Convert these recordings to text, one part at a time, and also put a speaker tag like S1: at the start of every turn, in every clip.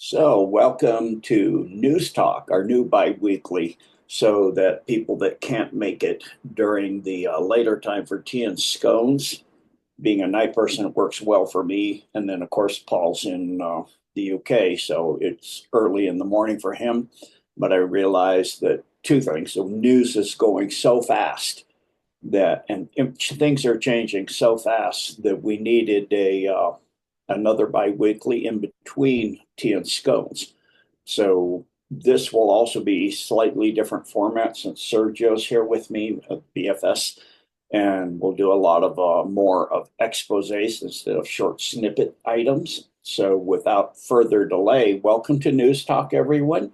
S1: So, welcome to News Talk, our new bi-weekly, so that people that can't make it during the later time for tea and scones, being a night person, it works well for me. And then, of course, Paul's in the UK, so it's early in the morning for him. But I realized that two things: the news is going so fast and things are changing so fast that we needed a another bi-weekly in between tea and scones. So this will also be slightly different format since Sergio's here with me at BFS, and we'll do a lot of more of exposés instead of short snippet items. So without further delay, welcome to News Talk, everyone.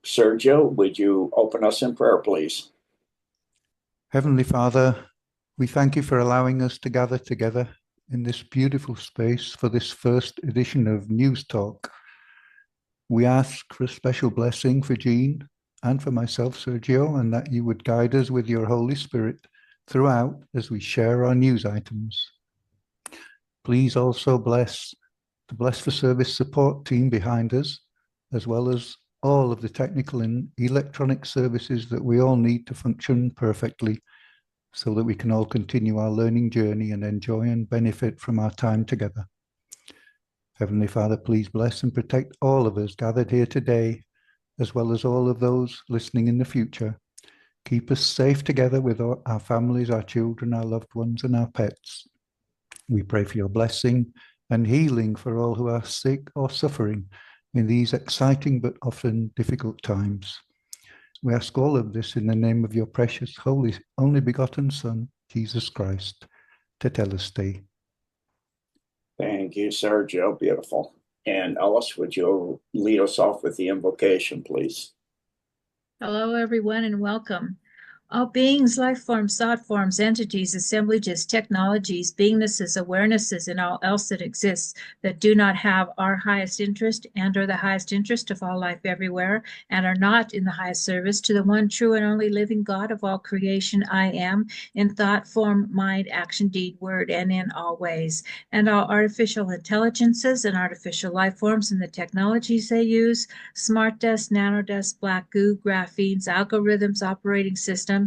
S1: Sergio, would you open us in prayer, please?
S2: Heavenly Father, we thank you for allowing us to gather together in this beautiful space for this first edition of News Talk. We ask for a special blessing for Jean and for myself, Sergio, and that you would guide us with your Holy Spirit throughout as we share our news items. Please also bless the Bless for Service support team behind us, as well as all of the technical and electronic services that we all need to function perfectly so that we can all continue our learning journey and enjoy and benefit from our time together. Heavenly Father, please bless and protect all of us gathered here today, as well as all of those listening in the future. Keep us safe together with our families, our children, our loved ones, and our pets. We pray for your blessing and healing for all who are sick or suffering in these exciting but often difficult times. We ask all of this in the name of your precious, holy, only begotten Son, Jesus Christ, Tetelestai.
S1: Thank you, Sergio. Beautiful. And Ellis, would you lead us off with the invocation, please?
S3: Hello, everyone, and welcome. All beings, life forms, thought forms, entities, assemblages, technologies, beingnesses, awarenesses, and all else that exists that do not have our highest interest and are the highest interest of all life everywhere and are not in the highest service to the one true and only living God of all creation, I am, in thought, form, mind, action, deed, word, and in all ways. And all artificial intelligences and artificial life forms and the technologies they use, smart dust, nanodust, black goo, graphenes, algorithms, operating systems,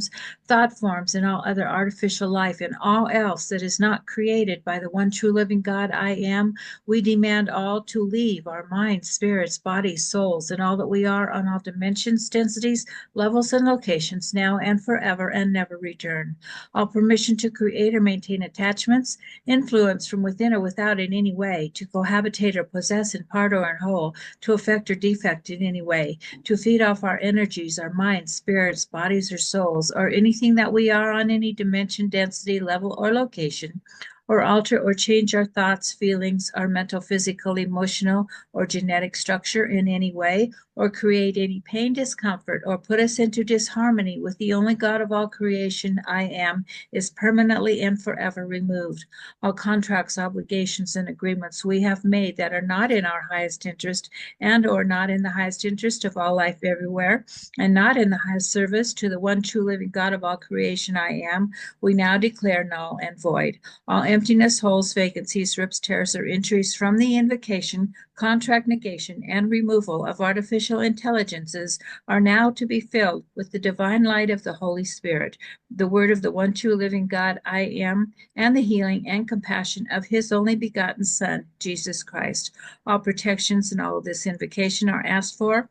S3: thought forms, and all other artificial life, and all else that is not created by the one true living God I am, we demand all to leave our minds, spirits, bodies, souls, and all that we are on all dimensions, densities, levels, and locations now and forever and never return. All permission to create or maintain attachments, influence from within or without in any way, to cohabitate or possess in part or in whole, to affect or defect in any way, to feed off our energies, our minds, spirits, bodies, or souls, or anything that we are on any dimension, density, level, or location, or alter or change our thoughts, feelings, our mental, physical, emotional, or genetic structure in any way, or create any pain, discomfort, or put us into disharmony with the only God of all creation, I am, is permanently and forever removed. All contracts, obligations, and agreements we have made that are not in our highest interest and or not in the highest interest of all life everywhere, and not in the highest service to the one true living God of all creation, I am, we now declare null and void. All emptiness, holes, vacancies, rips, tears, or injuries from the invocation, contract negation, and removal of artificial intelligences are now to be filled with the divine light of the Holy Spirit, the word of the one true living God I am, and the healing and compassion of his only begotten Son, Jesus Christ. All protections and all of this invocation are asked for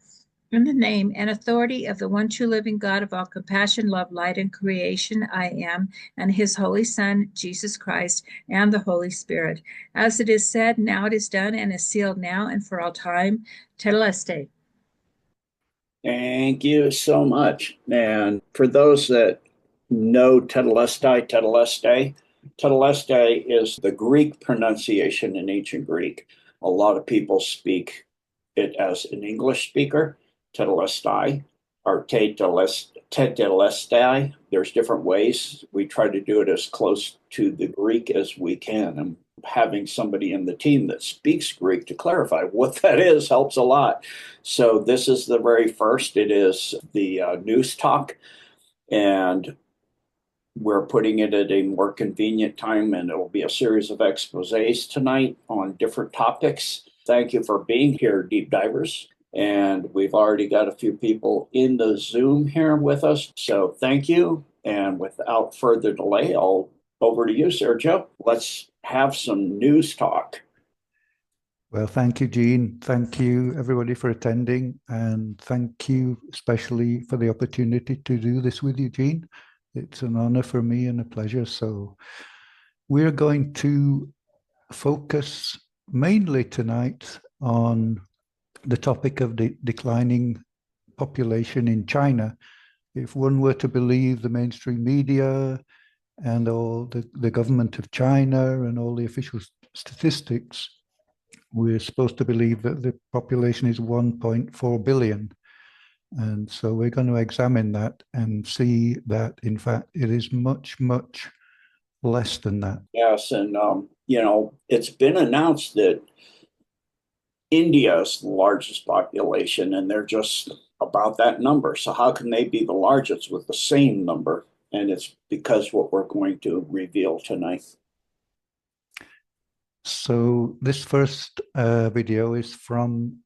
S3: in the name and authority of the one true living God of all compassion, love, light, and creation, I am, and his holy Son, Jesus Christ, and the Holy Spirit. As it is said, now it is done and is sealed now and for all time. Tetelestai.
S1: Thank you so much. And for those that know Tetelestai is the Greek pronunciation in ancient Greek. A lot of people speak it as an English speaker, Tetelestai or Tetelestai. There's different ways. We try to do it as close to the Greek as we can. And having somebody in the team that speaks Greek to clarify what that is helps a lot. So this is the very first. It is the news talk, and we're putting it at a more convenient time, and it will be a series of exposés tonight on different topics. thank you for being here, deep divers. And we've already got a few people in the Zoom here with us. So thank you. And without further delay, I'll over to you, Sergio. Let's have some news talk.
S2: Well, thank you, Gene. Thank you, everybody, for attending. And thank you especially for the opportunity to do this with you, Gene. It's an honor for me and a pleasure. So we're going to focus mainly tonight on the topic of the declining population in China. If one were to believe the mainstream media and all the government of China and all the official statistics, we're supposed to believe that the population is 1.4 billion. And so we're going to examine that and see that, in fact, it is much, much less than that.
S1: Yes, and it's been announced that India is the largest population, and they're just about that number. So how can they be the largest with the same number? And it's because what we're going to reveal tonight.
S2: So this first video is from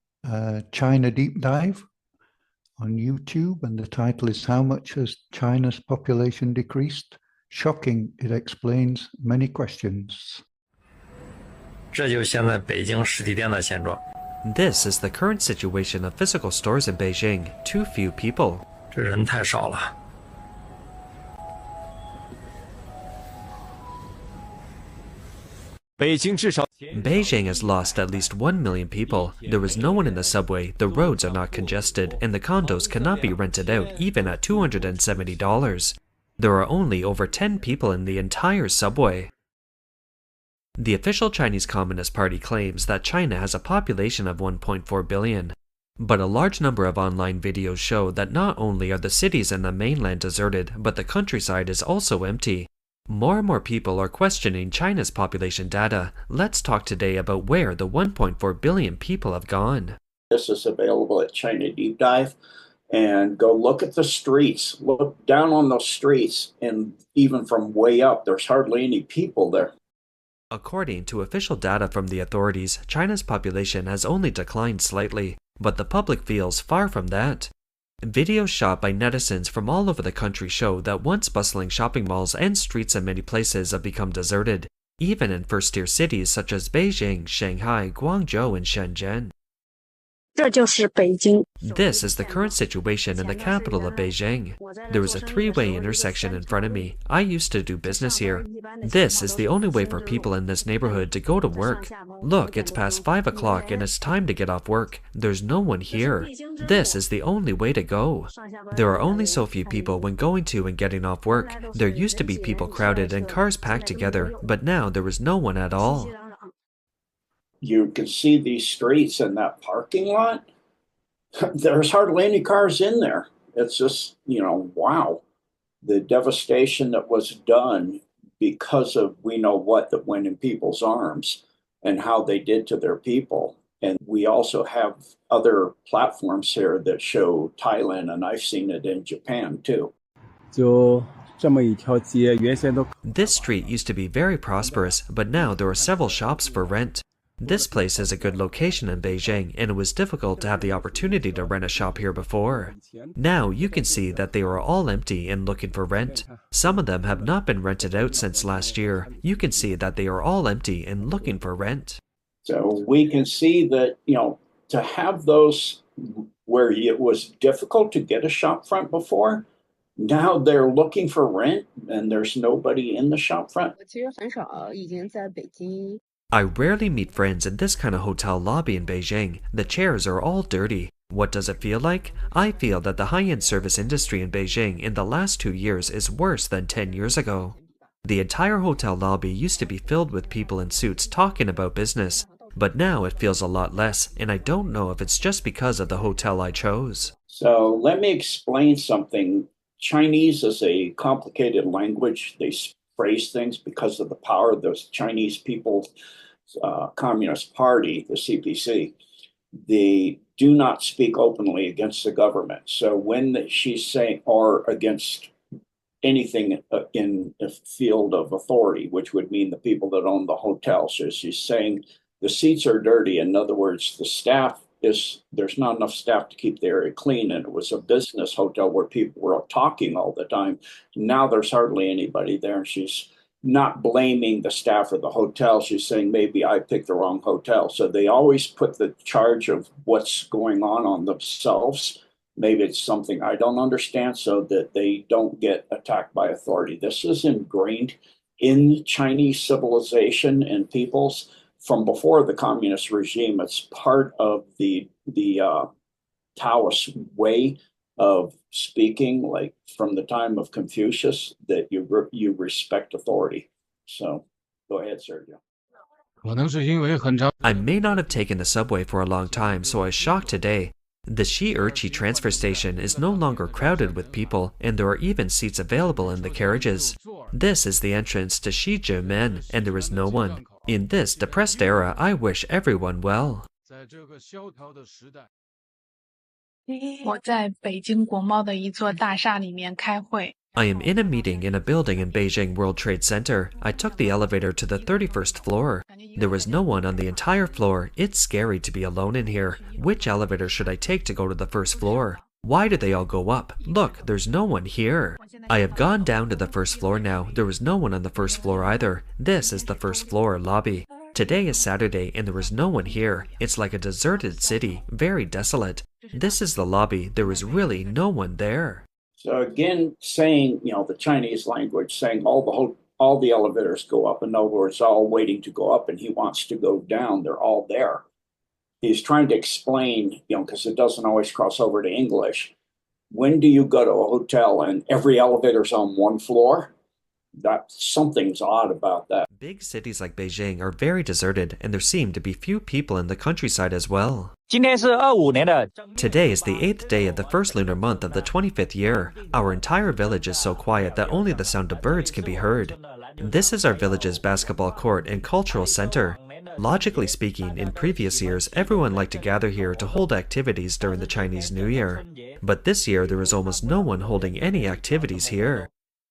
S2: China Deep Dive on YouTube, and the title is "How Much Has China's Population Decreased? Shocking, it explains many questions."
S4: 这就是现在北京实体店的现状。
S5: This is the current situation of physical stores in Beijing. Too few people.
S4: 这人太少了。
S5: Beijing has lost at least 1 million people. There is no one in the subway, the roads are not congested, and the condos cannot be rented out even at $270. There are only over 10 people in the entire subway. The official Chinese Communist Party claims that China has a population of 1.4 billion. But a large number of online videos show that not only are the cities and the mainland deserted, but the countryside is also empty. More and more people are questioning China's population data. Let's talk today about where the 1.4 billion people have gone.
S1: This is available at China Deep Dive. And go look at the streets. Look down on those streets, and even from way up, there's hardly any people there.
S5: According to official data from the authorities, China's population has only declined slightly, but the public feels far from that. Videos shot by netizens from all over the country show that once bustling shopping malls and streets in many places have become deserted, even in first-tier cities such as Beijing, Shanghai, Guangzhou, and Shenzhen.
S6: 这就是北京。
S5: This is the current situation in the capital of Beijing. There is a three-way intersection in front of me. I used to do business here. This is the only way for people in this neighborhood to go to work. Look, it's past 5 o'clock and it's time to get off work. There's no one here. This is the only way to go. There are only so few people when going to and getting off work. There used to be people crowded and cars packed together, but now there is no one at all.
S1: You can see these streets and that parking lot. There's hardly any cars in there. It's just, wow. The devastation that was done because of we know what that went in people's arms and how they did to their people. And we also have other platforms here that show Thailand, and I've seen it in Japan too.
S5: This street used to be very prosperous, but now there are several shops for rent. This place is a good location in Beijing, and it was difficult to have the opportunity to rent a shop here before. Now you can see that they are all empty and looking for rent. Some of them have not been rented out since last year. You can see that they are all empty and looking for rent.
S1: So we can see that, to have those where it was difficult to get a shop front before, now they're looking for rent and there's nobody in the shop front.
S5: I rarely meet friends in this kind of hotel lobby in Beijing. The chairs are all dirty. What does it feel like? I feel that the high-end service industry in Beijing in the last 2 years is worse than 10 years ago. The entire hotel lobby used to be filled with people in suits talking about business, but now it feels a lot less, and I don't know if it's just because of the hotel I chose.
S1: So let me explain something. Chinese is a complicated language. They phrase things because of the power of the Chinese People's Communist Party, the CPC. They do not speak openly against the government. So when she's saying, or against anything in the field of authority, which would mean the people that own the hotel. So she's saying The seats are dirty. In other words, there's not enough staff to keep the area clean. And it was a business hotel where people were talking all the time. Now there's hardly anybody there. And she's not blaming the staff or the hotel. She's saying maybe I picked the wrong hotel. So they always put the charge of what's going on themselves. Maybe it's something I don't understand, so that they don't get attacked by authority. This is ingrained in Chinese civilization and peoples from before the communist regime. It's part of the Taoist way of speaking, like from the time of Confucius, that you respect authority. So go ahead, Sergio.
S5: I may not have taken the subway for a long time, so I was shocked today. The Shi'erqi transfer station is no longer crowded with people, and there are even seats available in the carriages. This is the entrance to Shijimen, and there is no one. In this depressed era, I wish everyone well.
S7: 我在北京国贸的一座大厦里面开会。
S5: I am in a meeting in a building in Beijing World Trade Center. I took the elevator to the 31st floor. There was no one on the entire floor. It's scary to be alone in here. Which elevator should I take to go to the first floor? Why do they all go up? Look, there's no one here. I have gone down to the first floor now. There was no one on the first floor either. This is the first floor lobby. Today is Saturday and there is no one here. It's like a deserted city, very desolate. This is the lobby. There is really no one there.
S1: So again, saying, the Chinese language, saying all the elevators go up. In other words, all waiting to go up, and he wants to go down. They're all there. He's trying to explain, because it doesn't always cross over to English. When do you go to a hotel and every elevator's on one floor? Something's odd about that.
S5: Big cities like Beijing are very deserted, and there seem to be few people in the countryside as well.
S8: 今天是25年的
S5: Today is the 8th day of the first lunar month of the 25th year. Our entire village is so quiet that only the sound of birds can be heard. This is our village's basketball court and cultural center. Logically speaking, in previous years, everyone liked to gather here to hold activities during the Chinese New Year. But this year, there is almost no one holding any activities here.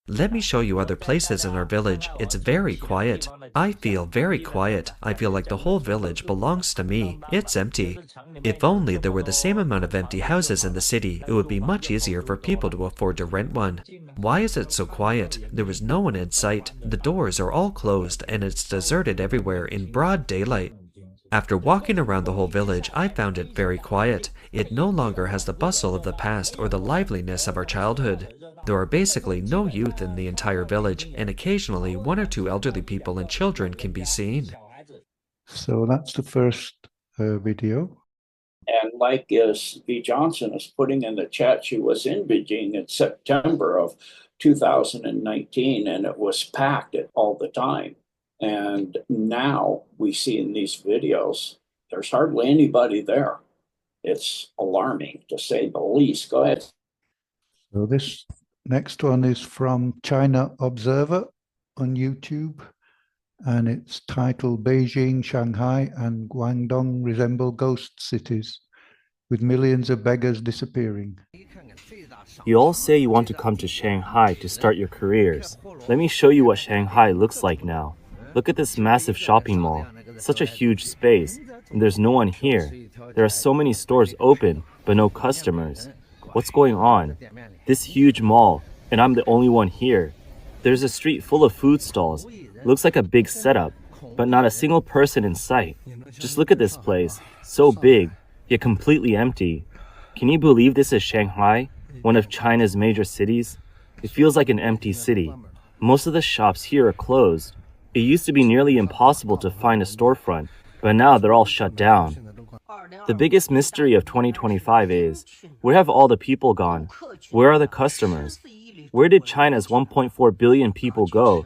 S5: Let me show you other places in our village. It's very quiet. I feel very quiet. I feel like the whole village belongs to me. It's empty. If only there were the same amount of empty houses in the city, it would be much easier for people to afford to rent one. Why is it so quiet? There is no one in sight. The doors are all closed and it's deserted everywhere in broad daylight. After walking around the whole village, I found it very quiet. It no longer has the bustle of the past or the liveliness of our childhood. There are basically no youth in the entire village, and occasionally one or two elderly people and children can be seen.
S2: So that's the first video.
S1: And like V. Johnson is putting in the chat, she was in Beijing in September of 2019, and it was packed all the time. And now we see in these videos, there's hardly anybody there. It's alarming, to say the least. Go ahead.
S2: So this next one is from China Observer on YouTube, and it's titled Beijing, Shanghai, and Guangdong resemble ghost cities, with millions of beggars disappearing.
S9: You all say you want to come to Shanghai to start your careers. Let me show you what Shanghai looks like now. Look at this massive shopping mall, such a huge space, and there's no one here. There are so many stores open, but no customers. What's going on? This huge mall, and I'm the only one here. There's a street full of food stalls. Looks like a big setup, but not a single person in sight. Just look at this place, so big, yet completely empty. Can you believe this is Shanghai, one of China's major cities? It feels like an empty city. Most of the shops here are closed. It used to be nearly impossible to find a storefront, but now they're all shut down. The biggest mystery of 2025 is, where have all the people gone? Where are the customers? Where did China's 1.4 billion people go?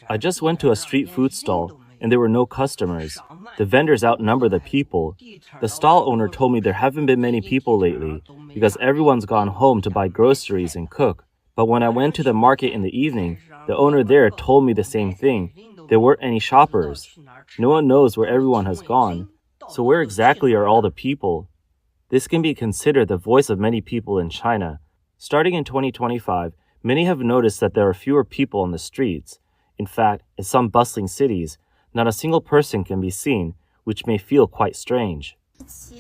S9: I just went to a street food stall, and there were no customers. The vendors outnumber the people. The stall owner told me there haven't been many people lately, because everyone's gone home to buy groceries and cook. But when I went to the market in the evening, the owner there told me the same thing. There weren't any shoppers. No one knows where everyone has gone. So where exactly are all the people? This can be considered the voice of many people in China. Starting in 2025, many have noticed that there are fewer people on the streets. In fact, in some bustling cities, not a single person can be seen, which may feel quite strange.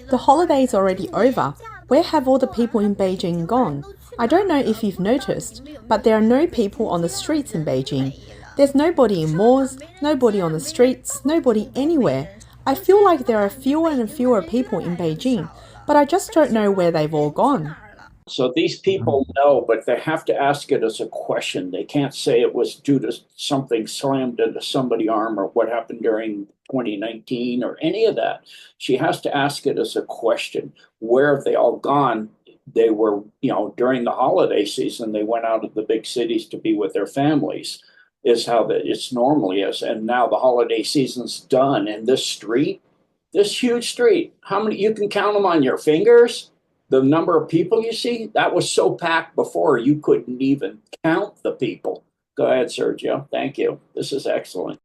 S8: The holiday's already over. Where have all the people in Beijing gone? I don't know if you've noticed, but there are no people on the streets in Beijing. There's nobody in malls, nobody on the streets, nobody anywhere. I feel like there are fewer and fewer people in Beijing, but I just don't know where they've all gone.
S1: So these people know, but they have to ask it as a question. They can't say it was due to something slammed into somebody's arm or what happened during 2019 or any of that. She has to ask it as a question. Where have they all gone? They were, during the holiday season, they went out of the big cities to be with their families, is how it's normally is. And now the holiday season's done. And this huge street, how many, you can count them on your fingers? The number of people you see, that was so packed before you couldn't even count the people. Go ahead, Sergio. Thank you. This is excellent.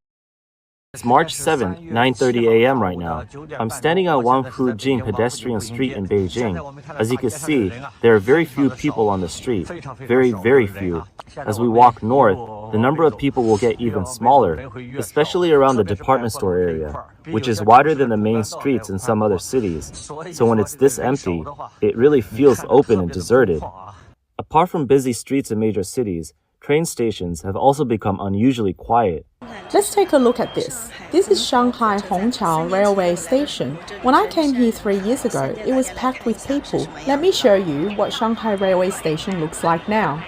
S9: It's March 7th, 9:30 a.m. right now. I'm standing on Wangfujing pedestrian street in Beijing. As you can see, there are very few people on the street. Very, very few. As we walk north, the number of people will get even smaller, especially around the department store area, which is wider than the main streets in some other cities. So when it's this empty, it really feels open and deserted. Apart from busy streets in major cities, train stations have also become unusually quiet.
S8: Let's take a look at this. This is Shanghai Hongqiao Railway Station. When I came here 3 years ago, it was packed with people. Let me show you what Shanghai Railway Station looks like now.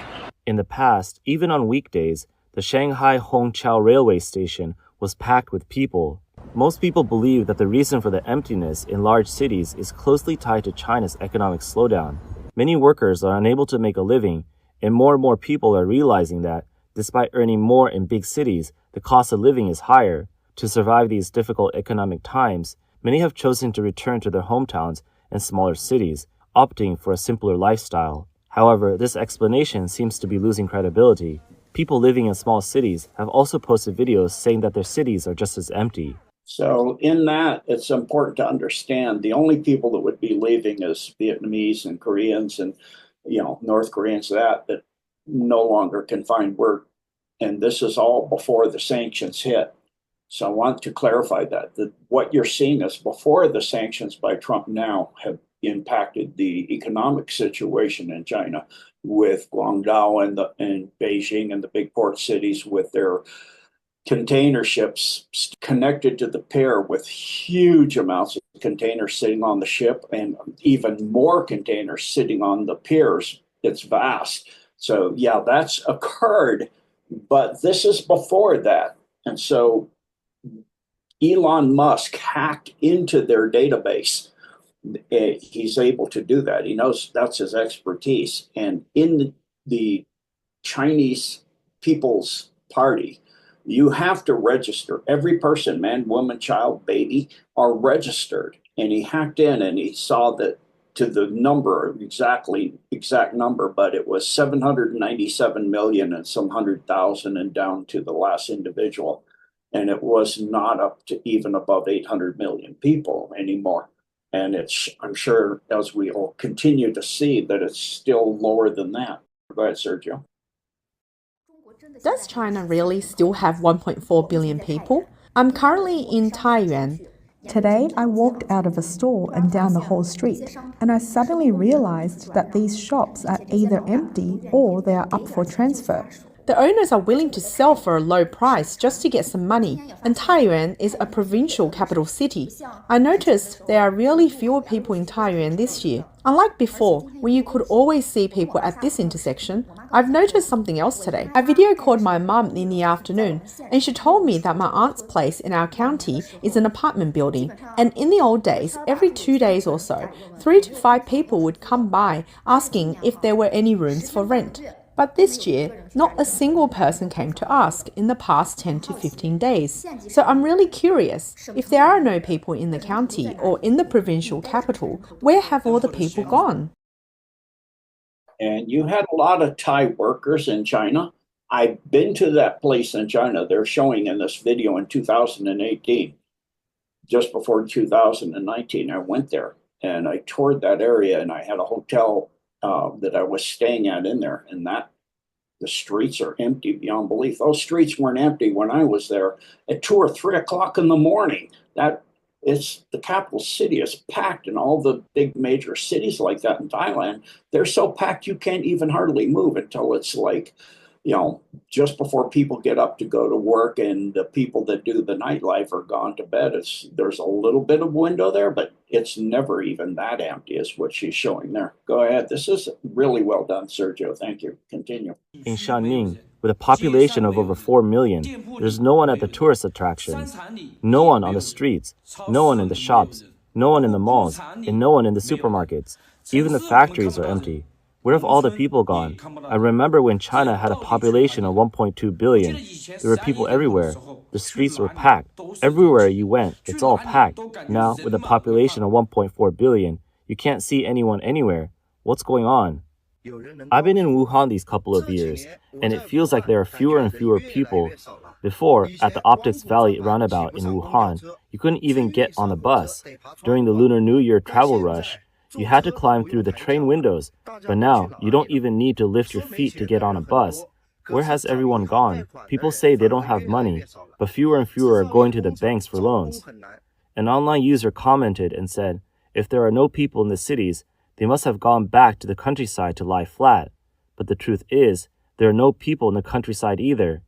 S9: In the past, even on weekdays, the Shanghai Hongqiao Railway Station was packed with people. Most people believe that the reason for the emptiness in large cities is closely tied to China's economic slowdown. Many workers are unable to make a living, and more people are realizing that, despite earning more in big cities, the cost of living is higher. To survive these difficult economic times, many have chosen to return to their hometowns and smaller cities, opting for a simpler lifestyle. However, this explanation seems to be losing credibility. People living in small cities have also posted videos saying that their cities are just as empty.
S1: So in that, it's important to understand the only people that would be leaving is Vietnamese and Koreans and North Koreans that no longer can find work. And this is all before the sanctions hit. So I want to clarify that what you're seeing is before the sanctions by Trump now have impacted the economic situation in China with Guangdong and Beijing and the big port cities with their container ships connected to the pier with huge amounts of containers sitting on the ship and even more containers sitting on the piers. It's vast. So yeah, that's occurred, but this is before that. And so Elon Musk hacked into their database. He's able to do that. He knows that's his expertise. And in the Chinese People's Party, you have to register. Every person, man, woman, child, baby, are registered. And he hacked in and he saw that to the number, exact number, but it was 797 million and some 100,000 and down to the last individual. And it was not up to even above 800 million people anymore. And I'm sure as we will continue to see that it's still lower than that. Go ahead, Sergio.
S8: Does China really still have 1.4 billion people? I'm currently in Taiyuan. Today, I walked out of a store and down the whole street, and I suddenly realized that these shops are either empty or they are up for transfer. The owners are willing to sell for a low price just to get some money, and Taiyuan is a provincial capital city. I noticed there are really fewer people in Taiyuan this year. Unlike before, where you could always see people at this intersection, I've noticed something else today. I video called my mum in the afternoon, and she told me that my aunt's place in our county is an apartment building, and in the old days, every 2 days or so, 3 to 5 people would come by asking if there were any rooms for rent. But this year, not a single person came to ask in the past 10 to 15 days. So I'm really curious, if there are no people in the county or in the provincial capital, where have all the people gone?
S1: And you had a lot of Thai workers in China. I've been to that place in China. They're showing in this video in 2018. Just before 2019, I went there and I toured that area and I had a hotel that I was staying at in there, and the streets are empty beyond belief. Those streets weren't empty when I was there at 2 or 3 o'clock in the morning. That It's the capital city is packed, and all the big major cities like that in Thailand, they're so packed you can't even hardly move until it's like, just before people get up to go to work, and the people that do the nightlife are gone to bed. There's a little bit of window there, but it's never even that empty is what she's showing there. Go ahead. This is really well done, Sergio. Thank you. Continue.
S9: In Shanning, with a population of over 4 million, there's no one at the tourist attractions, no one on the streets, no one in the shops, no one in the malls, and no one in the supermarkets. Even the factories are empty. Where have all the people gone? I remember when China had a population of 1.2 billion. There were people everywhere. The streets were packed. Everywhere you went, it's all packed. Now, with a population of 1.4 billion, you can't see anyone anywhere. What's going on? I've been in Wuhan these couple of years, and it feels like there are fewer and fewer people. Before, at the Optics Valley roundabout in Wuhan, you couldn't even get on a bus. During the Lunar New Year travel rush, you had to climb through the train windows, but now you don't even need to lift your feet to get on a bus. Where has everyone gone? People say they don't have money, but fewer and fewer are going to the banks for loans. An online user commented and said, if there are no people in the cities, they must have gone back to the countryside to lie flat. But the truth is, there are no people in the countryside either.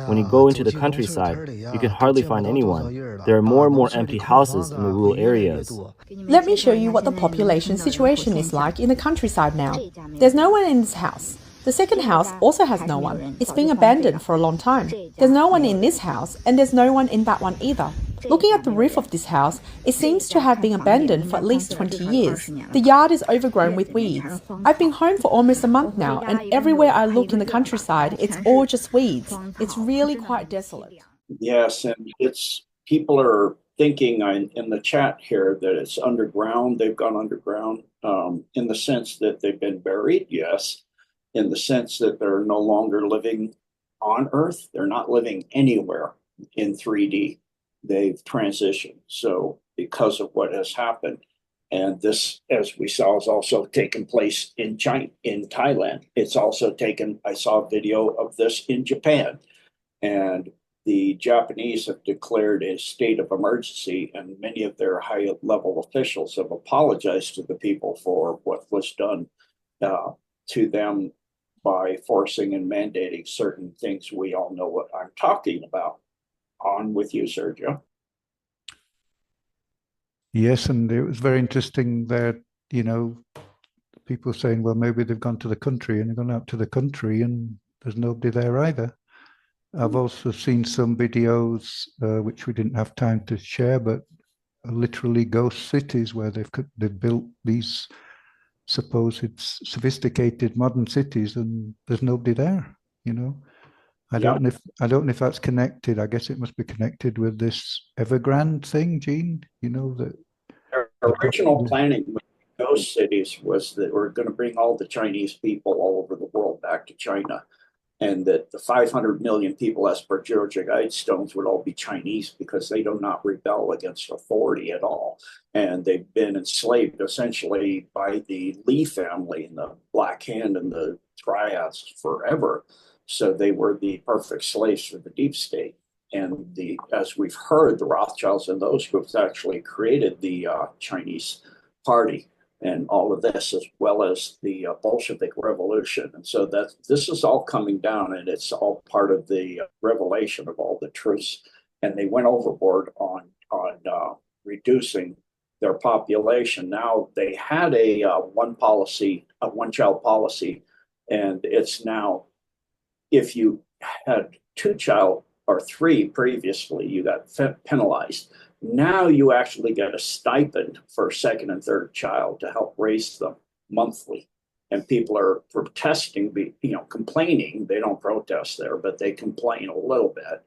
S9: When you go into the countryside, you can hardly find anyone. There are more and more empty houses in the rural areas.
S8: Let me show you what the population situation is like in the countryside now. There's no one in this house. The second house also has no one. It's been abandoned for a long time. There's no one in this house, and there's no one in that one either. Looking at the roof of this house, it seems to have been abandoned for at least 20 years. The yard is overgrown with weeds. I've been home for almost a month now, and everywhere I look in the countryside, it's all just weeds. It's really quite desolate.
S1: Yes, and people are thinking in the chat here that it's underground. They've gone underground in the sense that they've been buried, yes. In the sense that they're no longer living on Earth. They're not living anywhere in 3D. They've transitioned. So because of what has happened, and this, as we saw, has also taken place in China, in Thailand. It's also I saw a video of this in Japan, and the Japanese have declared a state of emergency, and many of their high-level officials have apologized to the people for what was done to them by forcing and mandating certain things. We all know what I'm talking about. On with you, Sergio.
S2: Yes, and it was very interesting that, people saying, well, maybe they've gone to the country, and they've gone out to the country and there's nobody there either. I've also seen some videos, which we didn't have time to share, but literally ghost cities where they've built these supposed sophisticated modern cities, and there's nobody there. I don't know if that's connected. I guess it must be connected with this Evergrande thing, Gene. That
S1: their original planning with those cities was that we're going to bring all the Chinese people all over the world back to China, and that the 500 million people, as per Georgia Guidestones, would all be Chinese because they do not rebel against authority at all. And they've been enslaved essentially by the Li family and the Black Hand and the Triads forever. So they were the perfect slaves for the deep state. And as we've heard, the Rothschilds and those groups actually created the Chinese Party and all of this, as well as the Bolshevik Revolution. And so this is all coming down, and it's all part of the revelation of all the truths. And they went overboard on reducing their population. Now they had a one-child policy, and it's now, if you had 2 child or 3 previously, you got penalized. Now you actually get a stipend for second and third child to help raise them monthly. And people are protesting, complaining. They don't protest there, but they complain a little bit.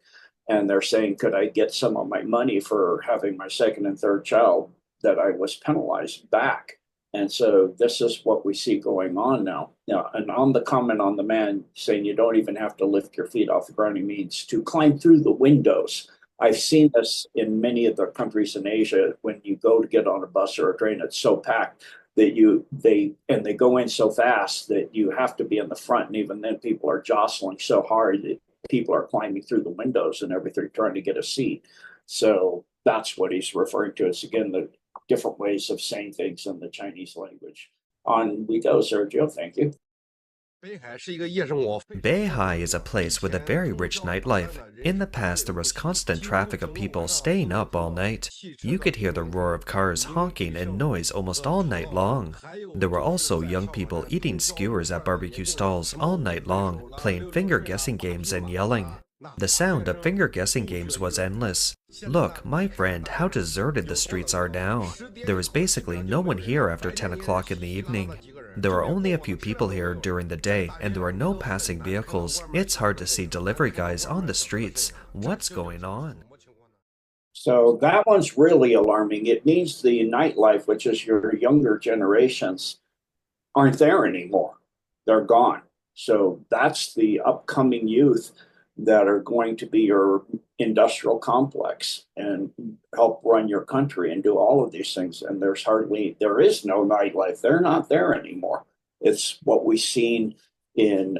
S1: And they're saying, could I get some of my money for having my second and third child that I was penalized back? And so this is what we see going on now. And on the comment on the man saying you don't even have to lift your feet off the ground, he means to climb through the windows. I've seen this in many of the countries in Asia. When you go to get on a bus or a train, it's so packed that they go in so fast that you have to be in the front. And even then people are jostling so hard that people are climbing through the windows and everything, trying to get a seat. So That's what he's referring to. It's again the different ways of saying things in the Chinese language. On we go, Sergio. Thank you.
S5: Beihai is a place with a very rich nightlife. In the past, there was constant traffic of people staying up all night. You could hear the roar of cars honking and noise almost all night long. There were also young people eating skewers at barbecue stalls all night long, playing finger-guessing games and yelling. The sound of finger-guessing games was endless. Look, my friend, how deserted the streets are now. There is basically no one here after 10 o'clock in the evening. There are only a few people here during the day, and there are no passing vehicles. It's hard to see delivery guys on the streets. What's going on?
S1: So that one's really alarming. It means the nightlife, which is your younger generations, aren't there anymore. They're gone. So that's the upcoming youth that are going to be your industrial complex and help run your country and do all of these things. And there is no nightlife. They're not there anymore. It's what we've seen in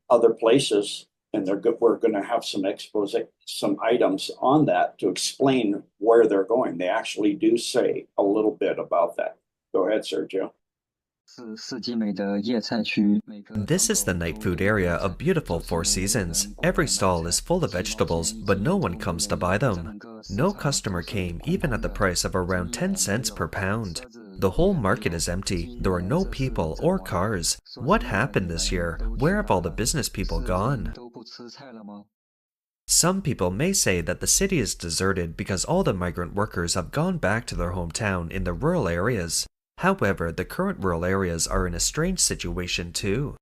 S1: other places, and we're going to have some items on that to explain where they're going. They actually do say a little bit about that. Go ahead, Sergio.
S5: This is the night food area of beautiful Four Seasons. Every stall is full of vegetables, but no one comes to buy them. No customer came even at the price of around 10 cents per pound. The whole market is empty. There are no people or cars. What happened this year? Where have all the business people gone? Some people may say that the city is deserted because all the migrant workers have gone back to their hometown in the rural areas. However, the current rural areas are in a strange situation too.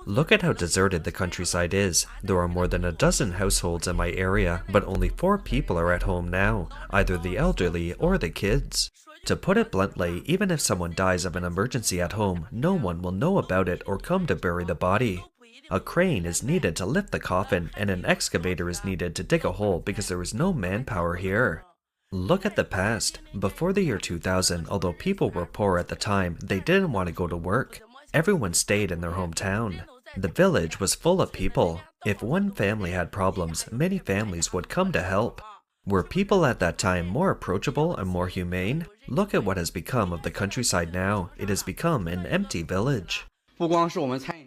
S5: Look at how deserted the countryside is. There are more than a dozen households in my area, but only 4 people are at home now, either the elderly or the kids. To put it bluntly, even if someone dies of an emergency at home, no one will know about it or come to bury the body. A crane is needed to lift the coffin, and an excavator is needed to dig a hole because there is no manpower here. Look at the past. Before the year 2000, although people were poor at the time, they didn't want to go to work. Everyone stayed in their hometown. The village was full of people. If one family had problems, many families would come to help. Were people at that time more approachable and more humane? Look at what has become of the countryside now. It has become an empty village.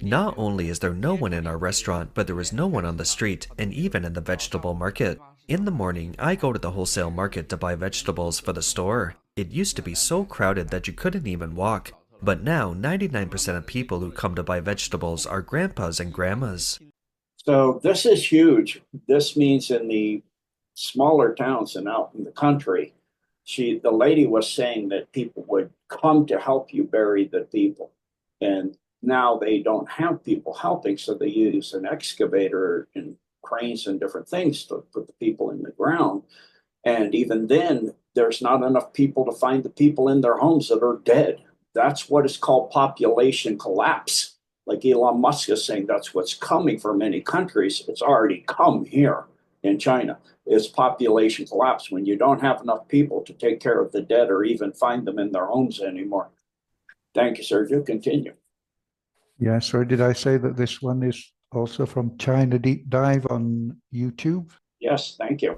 S5: Not only is there no one in our restaurant, but there is no one on the street, and even in the vegetable market. In the morning, I go to the wholesale market to buy vegetables for the store. It used to be so crowded that you couldn't even walk. But now, 99% of people who come to buy vegetables are grandpas and grandmas.
S1: So this is huge. This means in the smaller towns and out in the country, the lady was saying that people would come to help you bury the people. And now they don't have people helping, so they use an excavator and cranes and different things to put the people in the ground. And even then, there's not enough people to find the people in their homes that are dead. That's what is called population collapse. Like Elon Musk is saying, that's what's coming for many countries. It's already come here in China. It's population collapse when you don't have enough people to take care of the dead or even find them in their homes anymore. Thank you, Sergio. Continue.
S2: Yeah, sorry, did I say that this one is also from China Deep Dive on YouTube?
S1: Yes, thank you.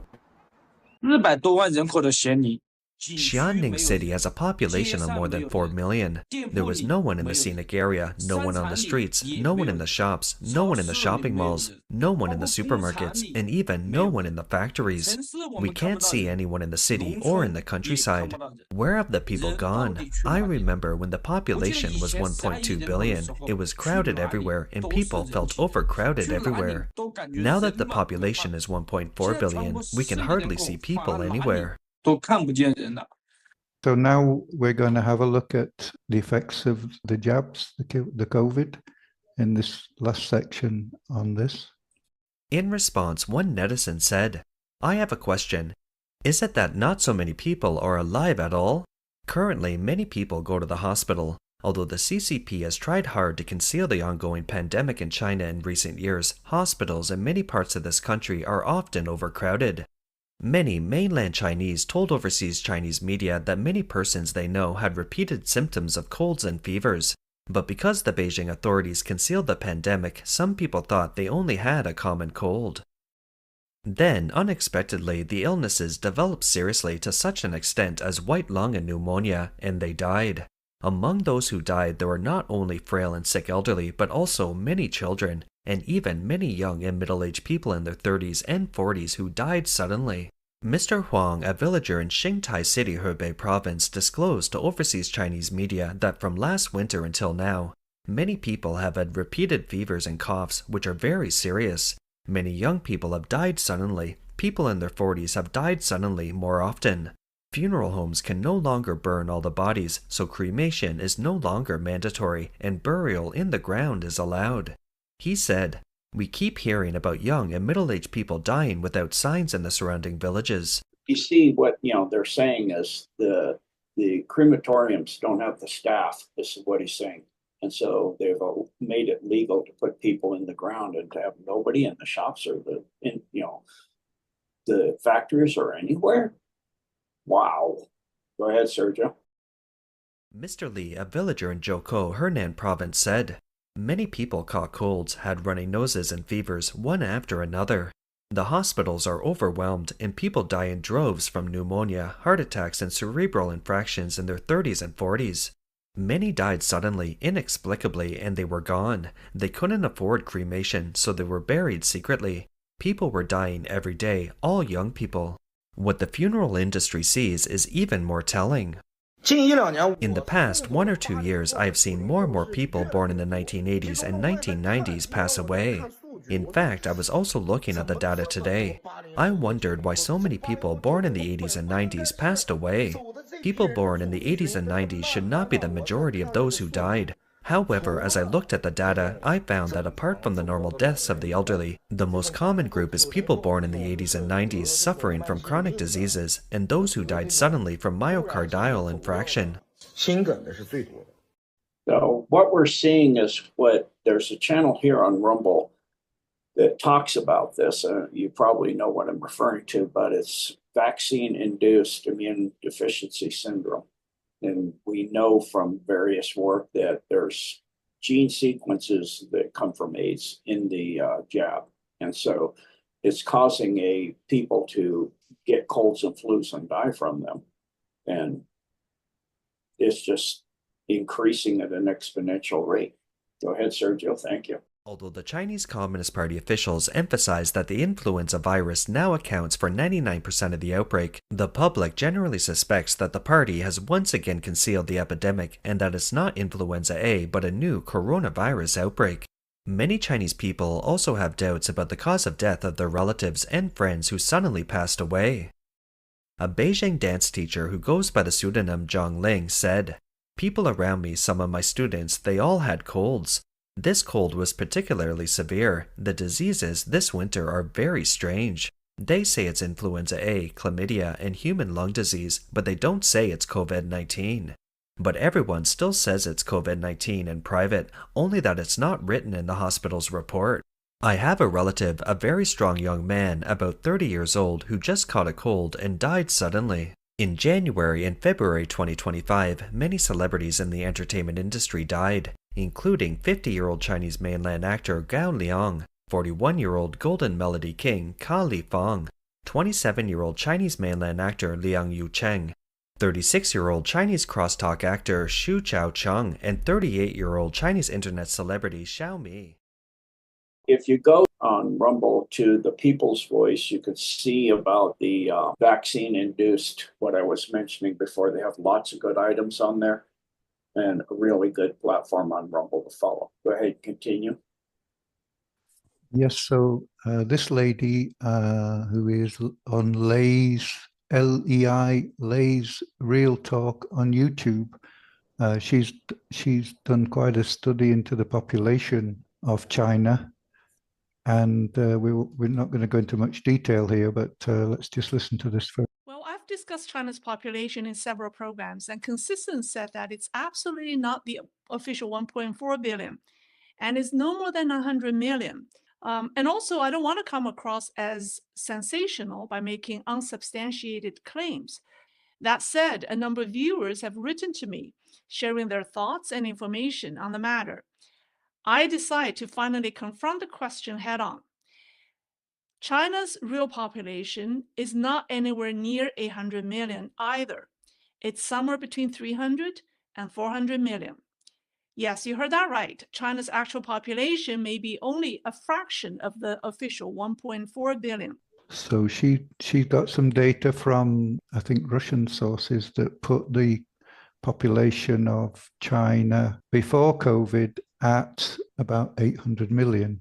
S5: Xianing City has a population of more than 4 million. There was no one in the scenic area, no one on the streets, no one in the shops, no one in the shopping malls, no one in the supermarkets, and even no one in the factories. We can't see anyone in the city or in the countryside. Where have the people gone? I remember when the population was 1.2 billion, it was crowded everywhere and people felt overcrowded everywhere. Now that the population is 1.4 billion, we can hardly see people anywhere.
S2: So now we're going to have a look at the effects of the jabs, the COVID, in this last section on this.
S5: In response, one netizen said, "I have a question. Is it that not so many people are alive at all? Currently, many people go to the hospital. Although the CCP has tried hard to conceal the ongoing pandemic in China in recent years, hospitals in many parts of this country are often overcrowded. Many mainland Chinese told overseas Chinese media that many persons they know had repeated symptoms of colds and fevers. But because the Beijing authorities concealed the pandemic, some people thought they only had a common cold." Then, unexpectedly, the illnesses developed seriously to such an extent as white lung and pneumonia, and they died. Among those who died, there were not only frail and sick elderly, but also many children, and even many young and middle-aged people in their 30s and 40s who died suddenly. Mr. Huang, a villager in Xingtai City, Hebei Province, disclosed to overseas Chinese media that from last winter until now, many people have had repeated fevers and coughs, which are very serious. Many young people have died suddenly. People in their 40s have died suddenly more often. Funeral homes can no longer burn all the bodies, so cremation is no longer mandatory and burial in the ground is allowed. He said, "We keep hearing about young and middle-aged people dying without signs in the surrounding villages."
S1: You see what they're saying is the crematoriums don't have the staff. This is what he's saying. And so they've made it legal to put people in the ground and to have nobody in the shops or the factories or anywhere. Wow. Go ahead, Sergio.
S5: Mr. Li, a villager in Zhoukou, Henan Province, said, "Many people caught colds, had runny noses and fevers, one after another. The hospitals are overwhelmed and people die in droves from pneumonia, heart attacks, and cerebral infractions in their 30s and 40s. Many died suddenly, inexplicably, and they were gone. They couldn't afford cremation, so they were buried secretly. People were dying every day, all young people." What the funeral industry sees is even more telling. In the past 1 or 2 years, I have seen more and more people born in the 1980s and 1990s pass away. In fact, I was also looking at the data today. I wondered why so many people born in the 80s and 90s passed away. People born in the 80s and 90s should not be the majority of those who died. However, as I looked at the data, I found that apart from the normal deaths of the elderly, the most common group is people born in the 80s and 90s suffering from chronic diseases, and those who died suddenly from myocardial infarction.
S1: So what we're seeing is there's a channel here on Rumble that talks about this. You probably know what I'm referring to, but it's vaccine-induced immune deficiency syndrome. And we know from various work that there's gene sequences that come from AIDS in the jab. And so it's causing people to get colds and flus and die from them. And it's just increasing at an exponential rate. Go ahead, Sergio. Thank you.
S5: Although the Chinese Communist Party officials emphasize that the influenza virus now accounts for 99% of the outbreak, the public generally suspects that the party has once again concealed the epidemic and that it's not influenza A but a new coronavirus outbreak. Many Chinese people also have doubts about the cause of death of their relatives and friends who suddenly passed away. A Beijing dance teacher who goes by the pseudonym Zhang Ling said, "People around me, some of my students, they all had colds. This cold was particularly severe. The diseases this winter are very strange. They say it's influenza A, chlamydia, and human lung disease, but they don't say it's COVID-19. But everyone still says it's COVID-19 in private, only that it's not written in the hospital's report. I have a relative, a very strong young man, about 30 years old, who just caught a cold and died suddenly." In January and February 2025, many celebrities in the entertainment industry died, including 50-year-old Chinese mainland actor Gao Liang, 41-year-old Golden Melody King Ka Li-fang, 27-year-old Chinese mainland actor Liang Yucheng, 36-year-old Chinese crosstalk actor Xu Chaocheng, and 38-year-old Chinese internet celebrity Xiaomi.
S1: If you go on Rumble to the People's Voice, you could see about the vaccine-induced, what I was mentioning before. They have lots of good items on there and a really good platform on Rumble to follow. Go ahead, continue.
S2: Yes, so this lady who is on Lay's, L-E-I, Lay's Real Talk on YouTube, she's done quite a study into the population of China. And we're not going to go into much detail here, but let's just listen to this first.
S7: Well, I've discussed China's population in several programs, and Consistent said that it's absolutely not the official 1.4 billion, and it's no more than 100 million. And also, I don't want to come across as sensational by making unsubstantiated claims. That said, a number of viewers have written to me, sharing their thoughts and information on the matter. I decided to finally confront the question head on. China's real population is not anywhere near 800 million either. It's somewhere between 300 and 400 million. Yes, you heard that right. China's actual population may be only a fraction of the official 1.4 billion.
S2: So she got some data from, I think, Russian sources that put the population of China before COVID at about 800 million.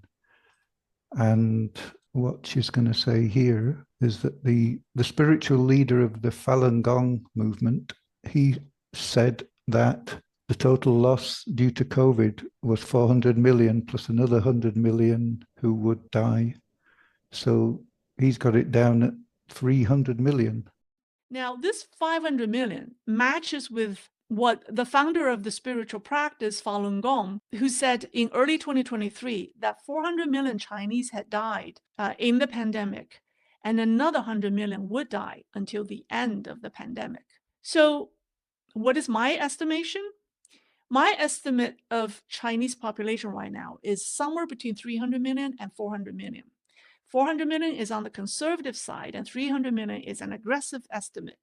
S2: And what she's going to say here is that the spiritual leader of the Falun Gong movement, he said that the total loss due to COVID was 400 million plus another 100 million who would die. So he's got it down at 300 million.
S7: Now, this 500 million matches with what the founder of the spiritual practice, Falun Gong, who said in early 2023 that 400 million Chinese had died in the pandemic, and another 100 million would die until the end of the pandemic. So what is my estimation? My estimate of Chinese population right now is somewhere between 300 million and 400 million. 400 million is on the conservative side, and 300 million is an aggressive estimate.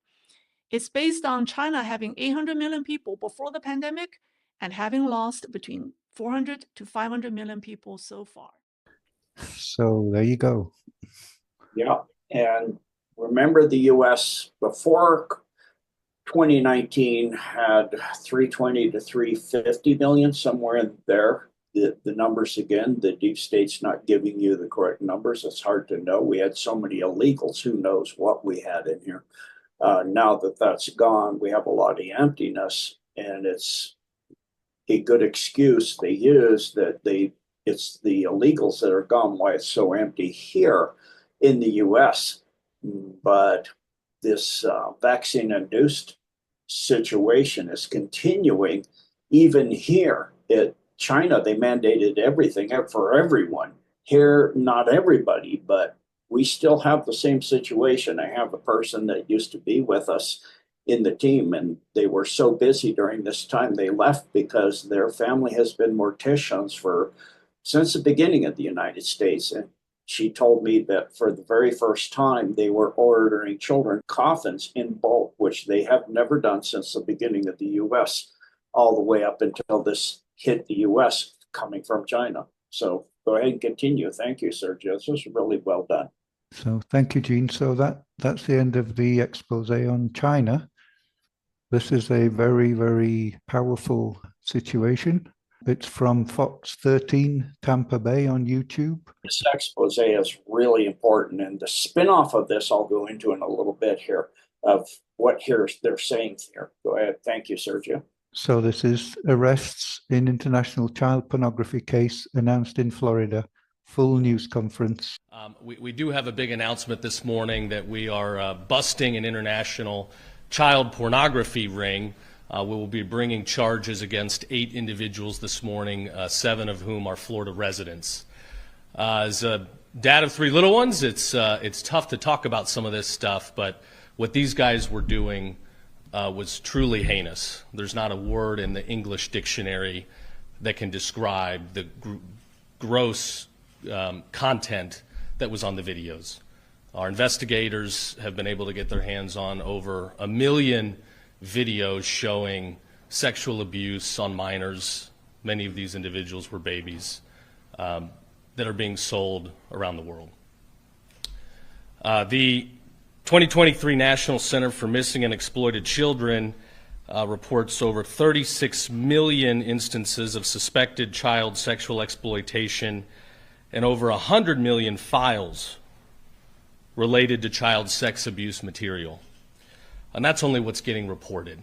S7: It's based on China having 800 million people before the pandemic and having lost between 400 to 500 million people so far.
S2: So there you go.
S1: Yeah. And remember, the US before 2019 had 320 to 350 million, somewhere in there. The numbers, again, the deep state's not giving you the correct numbers. It's hard to know. We had so many illegals. Who knows what we had in here? Now that that's gone, we have a lot of emptiness, and it's a good excuse they use that it's the illegals that are gone, why it's so empty here in the US. But this vaccine-induced situation is continuing even here. China, they mandated everything for everyone. Here, not everybody, but we still have the same situation. I have a person that used to be with us in the team, and they were so busy during this time they left because their family has been morticians since the beginning of the United States. And she told me that for the very first time they were ordering children coffins in bulk, which they have never done since the beginning of the US, all the way up until this hit the US coming from China. So go ahead and continue. Thank you, Sergio. This was really well done.
S2: So thank you, Gene. So that's the end of the expose on China. This is a very, very powerful situation. It's from Fox 13 Tampa Bay on YouTube.
S1: This expose is really important. And the spin-off of this I'll go into in a little bit here of what they're saying here. Go ahead. Thank you, Sergio.
S2: So this is arrests in international child pornography case announced in Florida. Full news conference.
S10: We do have a big announcement this morning that we are busting an international child pornography ring. We will be bringing charges against 8 individuals this morning, 7 of whom are Florida residents. As a dad of 3 little ones, it's tough to talk about some of this stuff, but what these guys were doing was truly heinous. There's not a word in the English dictionary that can describe the gross content that was on the videos. Our investigators have been able to get their hands on over 1 million videos showing sexual abuse on minors. Many of these individuals were babies that are being sold around the world. The 2023 National Center for Missing and Exploited Children reports over 36 million instances of suspected child sexual exploitation and over 100 million files related to child sex abuse material. And that's only what's getting reported.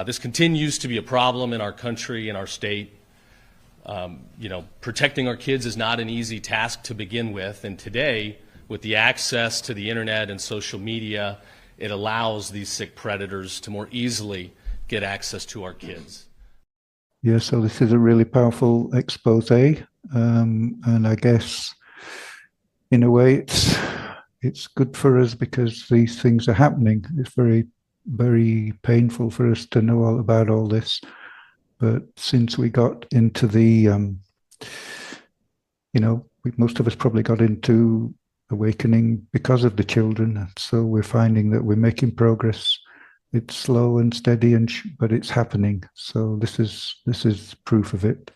S10: This continues to be a problem in our country, in our state. Protecting our kids is not an easy task to begin with, and today, with the access to the internet and social media, it allows these sick predators to more easily get access to our kids.
S2: Yeah, so this is a really powerful expose, and I guess in a way it's good for us because these things are happening. It's very, very painful for us to know all about all this. But since we got into the, most of us probably got into awakening because of the children. And so we're finding that we're making progress. It's slow and steady, but it's happening. So this is proof of it.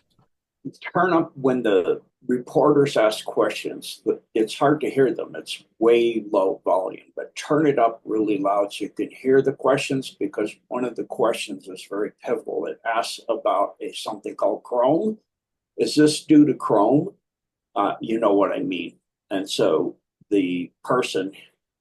S1: Turn up when the reporters ask questions. It's hard to hear them. It's way low volume, but turn it up really loud so you can hear the questions, because one of the questions is very pivotal. It asks about something called Chrome. Is this due to Chrome? You know what I mean. And so the person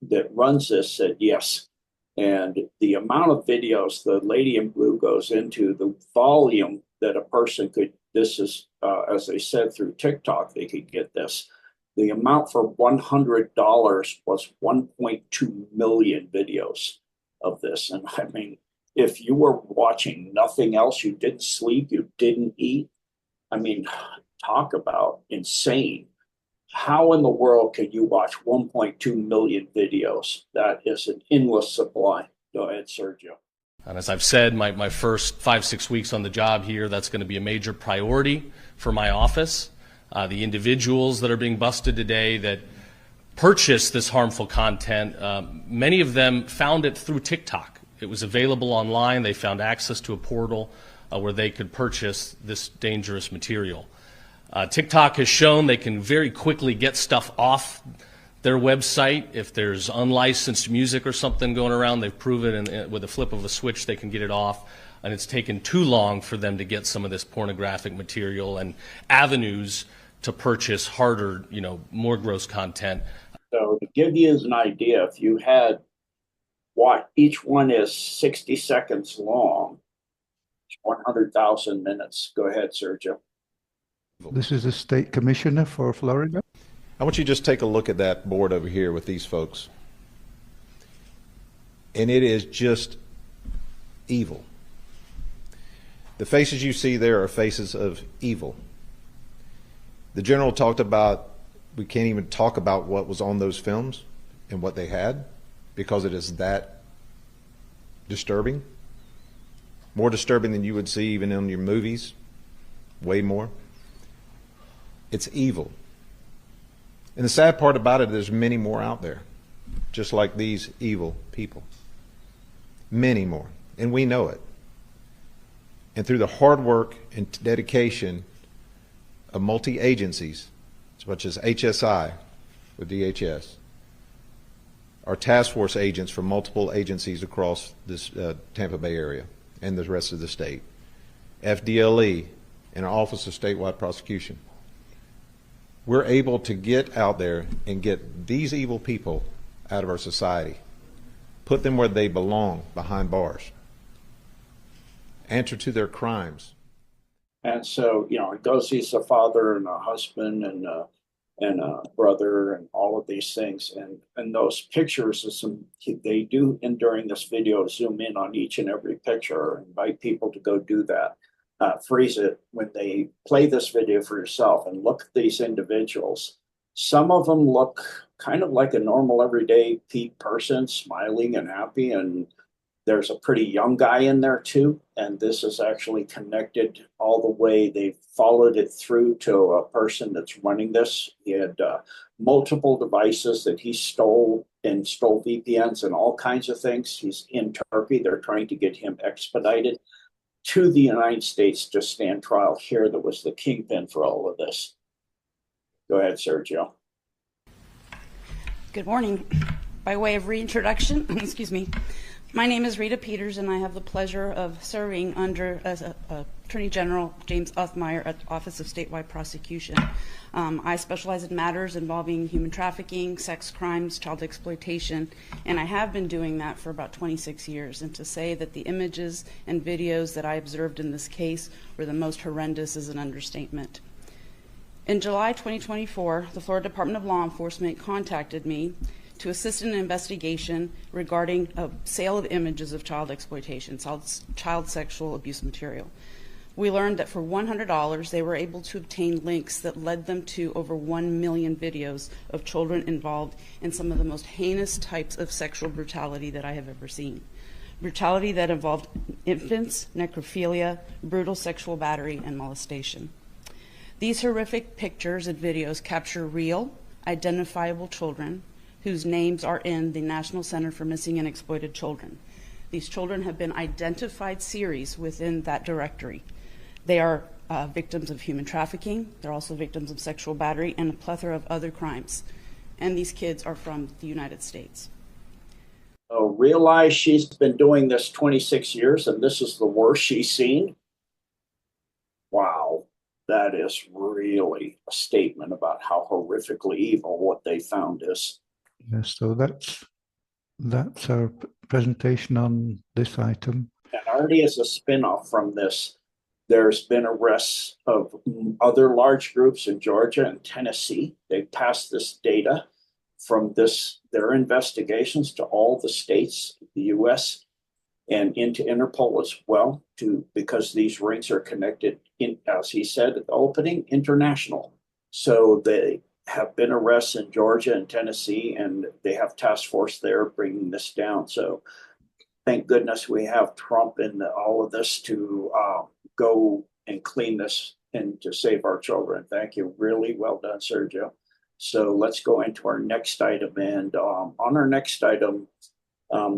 S1: that runs this said yes. And the amount of videos the lady in blue goes into, the volume that a person could, this is, as they said, through TikTok, they could get this. The amount for $100 was 1.2 million videos of this. And I mean, if you were watching nothing else, you didn't sleep, you didn't eat, I mean, talk about insane. How in the world can you watch 1.2 million videos? That is an endless supply. Go ahead, Sergio.
S10: And as I've said, my first 5-6 weeks on the job here, that's going to be a major priority for my office. The individuals that are being busted today that purchased this harmful content, many of them found it through TikTok. It was available online. They found access to a portal where they could purchase this dangerous material. TikTok has shown they can very quickly get stuff off their website. If there's unlicensed music or something going around, they've proven with a flip of a switch they can get it off. And it's taken too long for them to get some of this pornographic material and avenues to purchase harder, more gross content.
S1: So to give you an idea, if you had what each one is 60 seconds long, 100,000 minutes. Go ahead, Sergio.
S2: This is the state commissioner for Florida.
S11: I want you to just take a look at that board over here with these folks. And it is just evil. The faces you see there are faces of evil. The general talked about, we can't even talk about what was on those films and what they had because it is that disturbing. More disturbing than you would see even in your movies. Way more. It's evil. And the sad part about it, there's many more out there, just like these evil people. Many more. And we know it. And through the hard work and dedication of multi-agencies, such as HSI with DHS, our task force agents from multiple agencies across this Tampa Bay area and the rest of the state, FDLE, and our Office of Statewide Prosecution, we're able to get out there and get these evil people out of our society, put them where they belong, behind bars, answer to their crimes.
S1: And so, it goes, he's a father and a husband and a brother and all of these things. And those pictures, they do, and during this video, zoom in on each and every picture, or invite people to go do that. Freeze it when they play this video for yourself and look at these individuals. Some of them look kind of like a normal everyday person, smiling and happy, and there's a pretty young guy in there too, and this is actually connected all the way. They've followed it through to a person that's running this. He had multiple devices that he stole VPNs and all kinds of things. He's in Turkey. They're trying to get him expedited to the United States to stand trial here. That was the kingpin for all of this. Go ahead, Sergio.
S12: Good morning. By way of reintroduction, excuse me, my name is Rita Peters, and I have the pleasure of serving under Attorney General James Othmeyer at the Office of Statewide Prosecution. I specialize in matters involving human trafficking, sex crimes, child exploitation, and I have been doing that for about 26 years. And to say that the images and videos that I observed in this case were the most horrendous is an understatement. In July 2024, the Florida Department of Law Enforcement contacted me to assist in an investigation regarding a sale of images of child exploitation, child sexual abuse material. We learned that for $100, they were able to obtain links that led them to over 1 million videos of children involved in some of the most heinous types of sexual brutality that I have ever seen. Brutality that involved infants, necrophilia, brutal sexual battery, and molestation. These horrific pictures and videos capture real, identifiable children whose names are in the National Center for Missing and Exploited Children. These children have been identified series within that directory. They are victims of human trafficking. They're also victims of sexual battery and a plethora of other crimes. And these kids are from the United States.
S1: So realize she's been doing this 26 years and this is the worst she's seen? Wow, that is really a statement about how horrifically evil what they found is.
S2: Yes, so that's our presentation on this item.
S1: And already as a spin-off from this, there's been arrests of other large groups in Georgia and Tennessee. They passed this data from their investigations to all the states, the US, and into Interpol as well, because these rings are connected, as he said at the opening, international. So they have been arrests in Georgia and Tennessee, and they have task force there bringing this down. So thank goodness we have Trump in all of this to go and clean this and to save our children. Thank you. Really well done, Sergio. So let's go into our next item. And on our next item,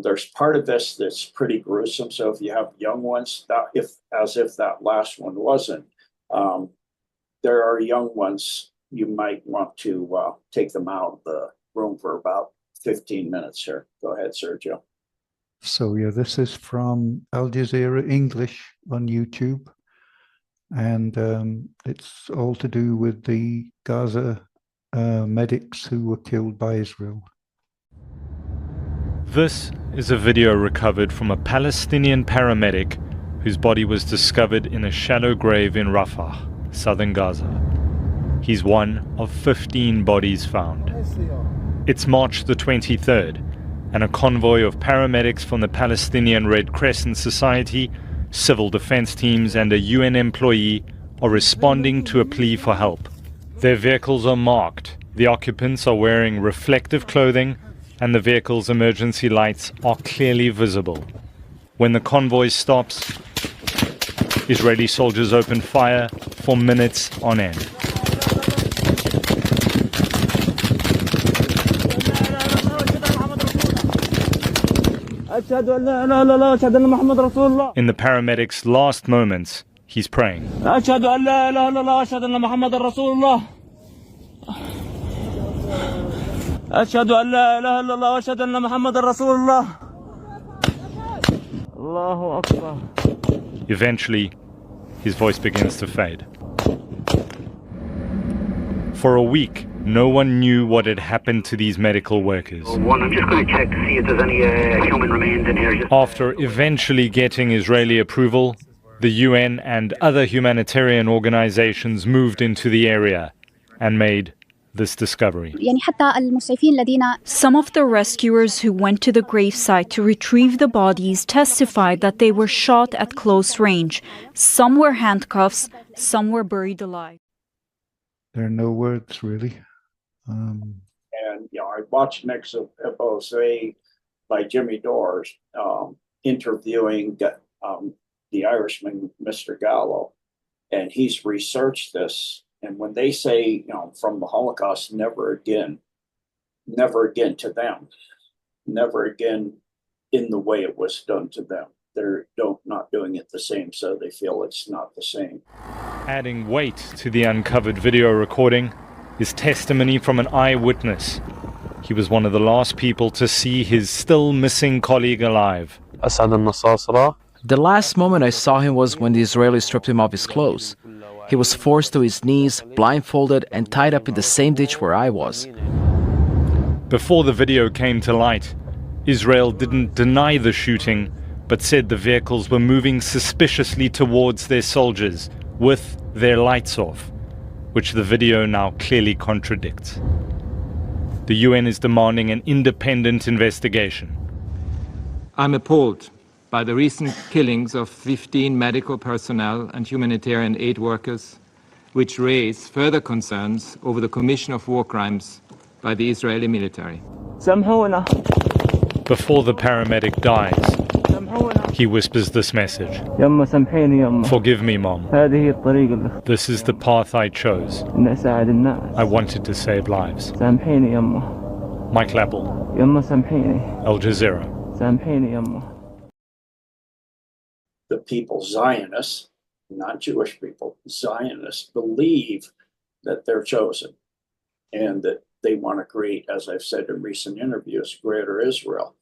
S1: there's part of this that's pretty gruesome. So if you have young ones, as if that last one wasn't, there are young ones, you might want to take them out of the room for about 15 minutes here. Go ahead, Sergio.
S2: So yeah, this is from Al Jazeera English on YouTube. And it's all to do with the Gaza medics who were killed by Israel.
S13: This is a video recovered from a Palestinian paramedic whose body was discovered in a shallow grave in Rafah, southern Gaza. He's one of 15 bodies found. It's March the 23rd, and a convoy of paramedics from the Palestinian Red Crescent Society, civil defense teams, and a UN employee are responding to a plea for help. Their vehicles are marked. The occupants are wearing reflective clothing, and the vehicle's emergency lights are clearly visible. When the convoy stops, Israeli soldiers open fire for minutes on end. In the paramedic's last moments, he's praying. Eventually, his voice begins to fade. For a week, no one knew what had happened to these medical workers.
S14: I'm just going to check to see if there's any human remains in here.
S13: After eventually getting Israeli approval, the UN and other humanitarian organizations moved into the area and made this discovery.
S15: Some of the rescuers who went to the gravesite to retrieve the bodies testified that they were shot at close range. Some were handcuffs, some were buried alive.
S2: There are no words, really.
S1: And I watched an expose by Jimmy Dores interviewing the Irishman, Mr. Gallo, and he's researched this. And when they say, from the Holocaust, never again to them, never again in the way it was done to them. They're not doing it the same, so they feel it's not the same.
S13: Adding weight to the uncovered video recording is testimony from an eyewitness. He was one of the last people to see his still missing colleague alive.
S16: The last moment I saw him was when the Israelis stripped him of his clothes. He was forced to his knees, blindfolded, and tied up in the same ditch where I was.
S13: Before the video came to light, Israel didn't deny the shooting, but said the vehicles were moving suspiciously towards their soldiers with their lights off, which the video now clearly contradicts. The UN is demanding an independent investigation.
S17: I'm appalled by the recent killings of 15 medical personnel and humanitarian aid workers, which raise further concerns over the commission of war crimes by the Israeli military.
S13: Before the paramedic dies, He whispers this message. Forgive me, Mom. This is the path I chose. I wanted to save lives. Mike Lappel, Al Jazeera.
S1: The people, Zionists, not Jewish people, Zionists believe that they're chosen and that they want to create, as I've said in recent interviews, Greater Israel.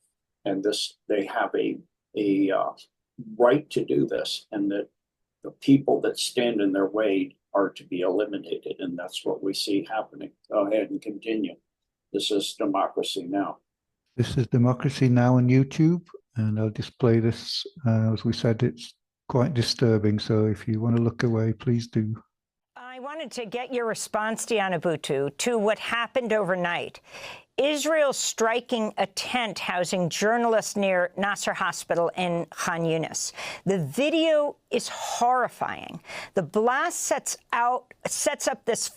S1: And this, they have a right to do this, and that the people that stand in their way are to be eliminated. And that's what we see happening. Go ahead and continue. This is Democracy Now!
S2: This is Democracy Now! On YouTube, and I'll display this. As we said, it's quite disturbing, so if you want to look away, please do.
S18: I wanted to get your response, Diana Butu, to what happened overnight. Israel striking a tent housing journalists near Nasser Hospital in Khan Yunis. The video is horrifying. The blast sets up this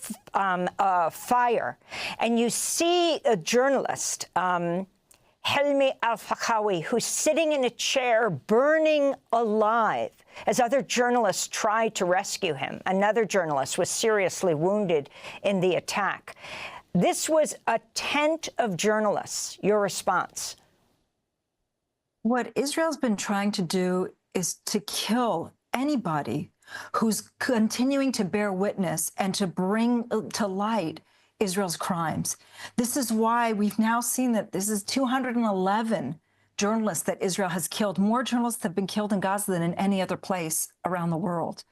S18: fire, and you see a journalist, Helmi Al-Fakawi, who's sitting in a chair burning alive as other journalists tried to rescue him. Another journalist was seriously wounded in the attack. This was a tent of journalists. Your response?
S19: What Israel's been trying to do is to kill anybody who's continuing to bear witness and to bring to light Israel's crimes. This is why we've now seen that this is 211 journalists that Israel has killed. More journalists have been killed in Gaza than in any other place around the world.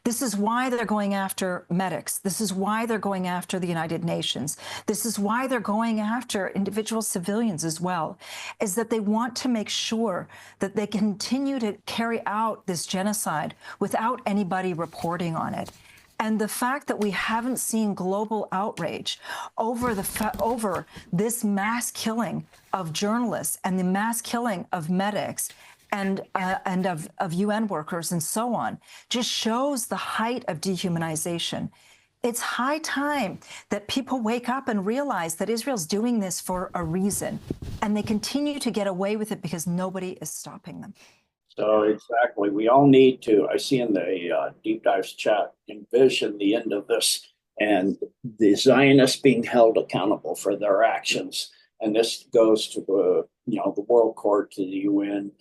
S19: This is why they're going after medics. This is why they're going after the United Nations. This is why they're going after individual civilians as well, is that they want to make sure that they continue to carry out this genocide without anybody reporting on it. And the fact that we haven't seen global outrage over this mass killing of journalists and the mass killing of medics and of UN workers and so on just shows the height of dehumanization. It's high time that people wake up and realize that Israel's doing this for a reason, and they continue to get away with it because nobody is stopping them.
S1: So exactly, we all need to, I see in the Deep Dives chat, envision the end of this and the Zionists being held accountable for their actions. And this goes to the World Court, to the UN,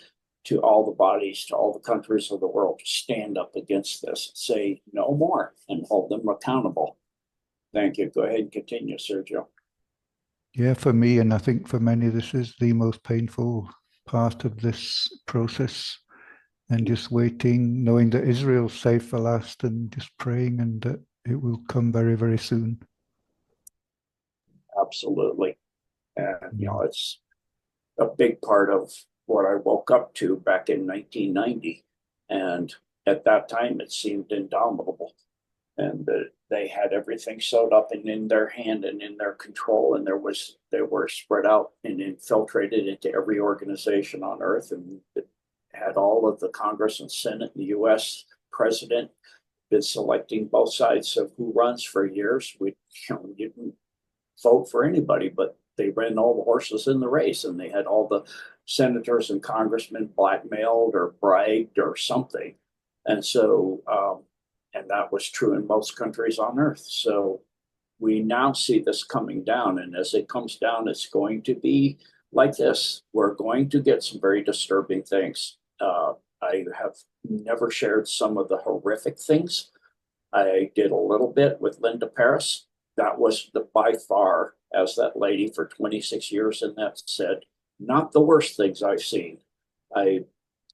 S1: to all the bodies, to all the countries of the world to stand up against this, say no more, and hold them accountable. Thank you. Go ahead and continue, Sergio.
S2: Yeah, for me, and I think for many, this is the most painful part of this process. And just waiting, knowing that Israel's safe for last, and just praying and that it will come very, very soon.
S1: Absolutely. And, it's a big part of what I woke up to back in 1990. And at that time, it seemed indomitable. And that they had everything sewed up and in their hand and in their control. And they were spread out and infiltrated into every organization on earth. And had all of the Congress and Senate and the U.S. president been selecting both sides of who runs for years. We didn't vote for anybody, but they ran all the horses in the race, and they had all the senators and congressmen blackmailed or bribed or something. And so, and that was true in most countries on earth. So we now see this coming down, and as it comes down, it's going to be like this. We're going to get some very disturbing things. I have never shared some of the horrific things. I did a little bit with Linda Paris. That was by far, as that lady for 26 years in that said, not the worst things I've seen. I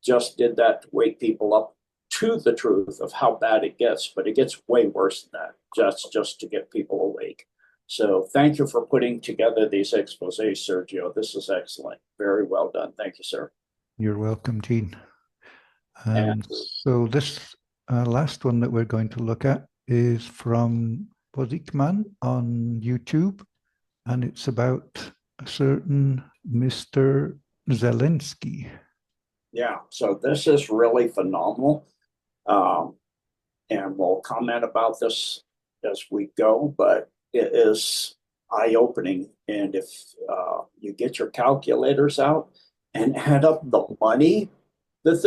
S1: just did that to wake people up to the truth of how bad it gets, but it gets way worse than that, just to get people awake. So thank you for putting together these exposés, Sergio. This is excellent. Very well done. Thank you, sir.
S2: You're welcome, Gene. So this last one that we're going to look at is from Bodikman on YouTube, and it's about a certain Mr. Zelensky.
S1: Yeah, so this is really phenomenal. And we'll comment about this as we go, but it is eye-opening. And if you get your calculators out and add up the money that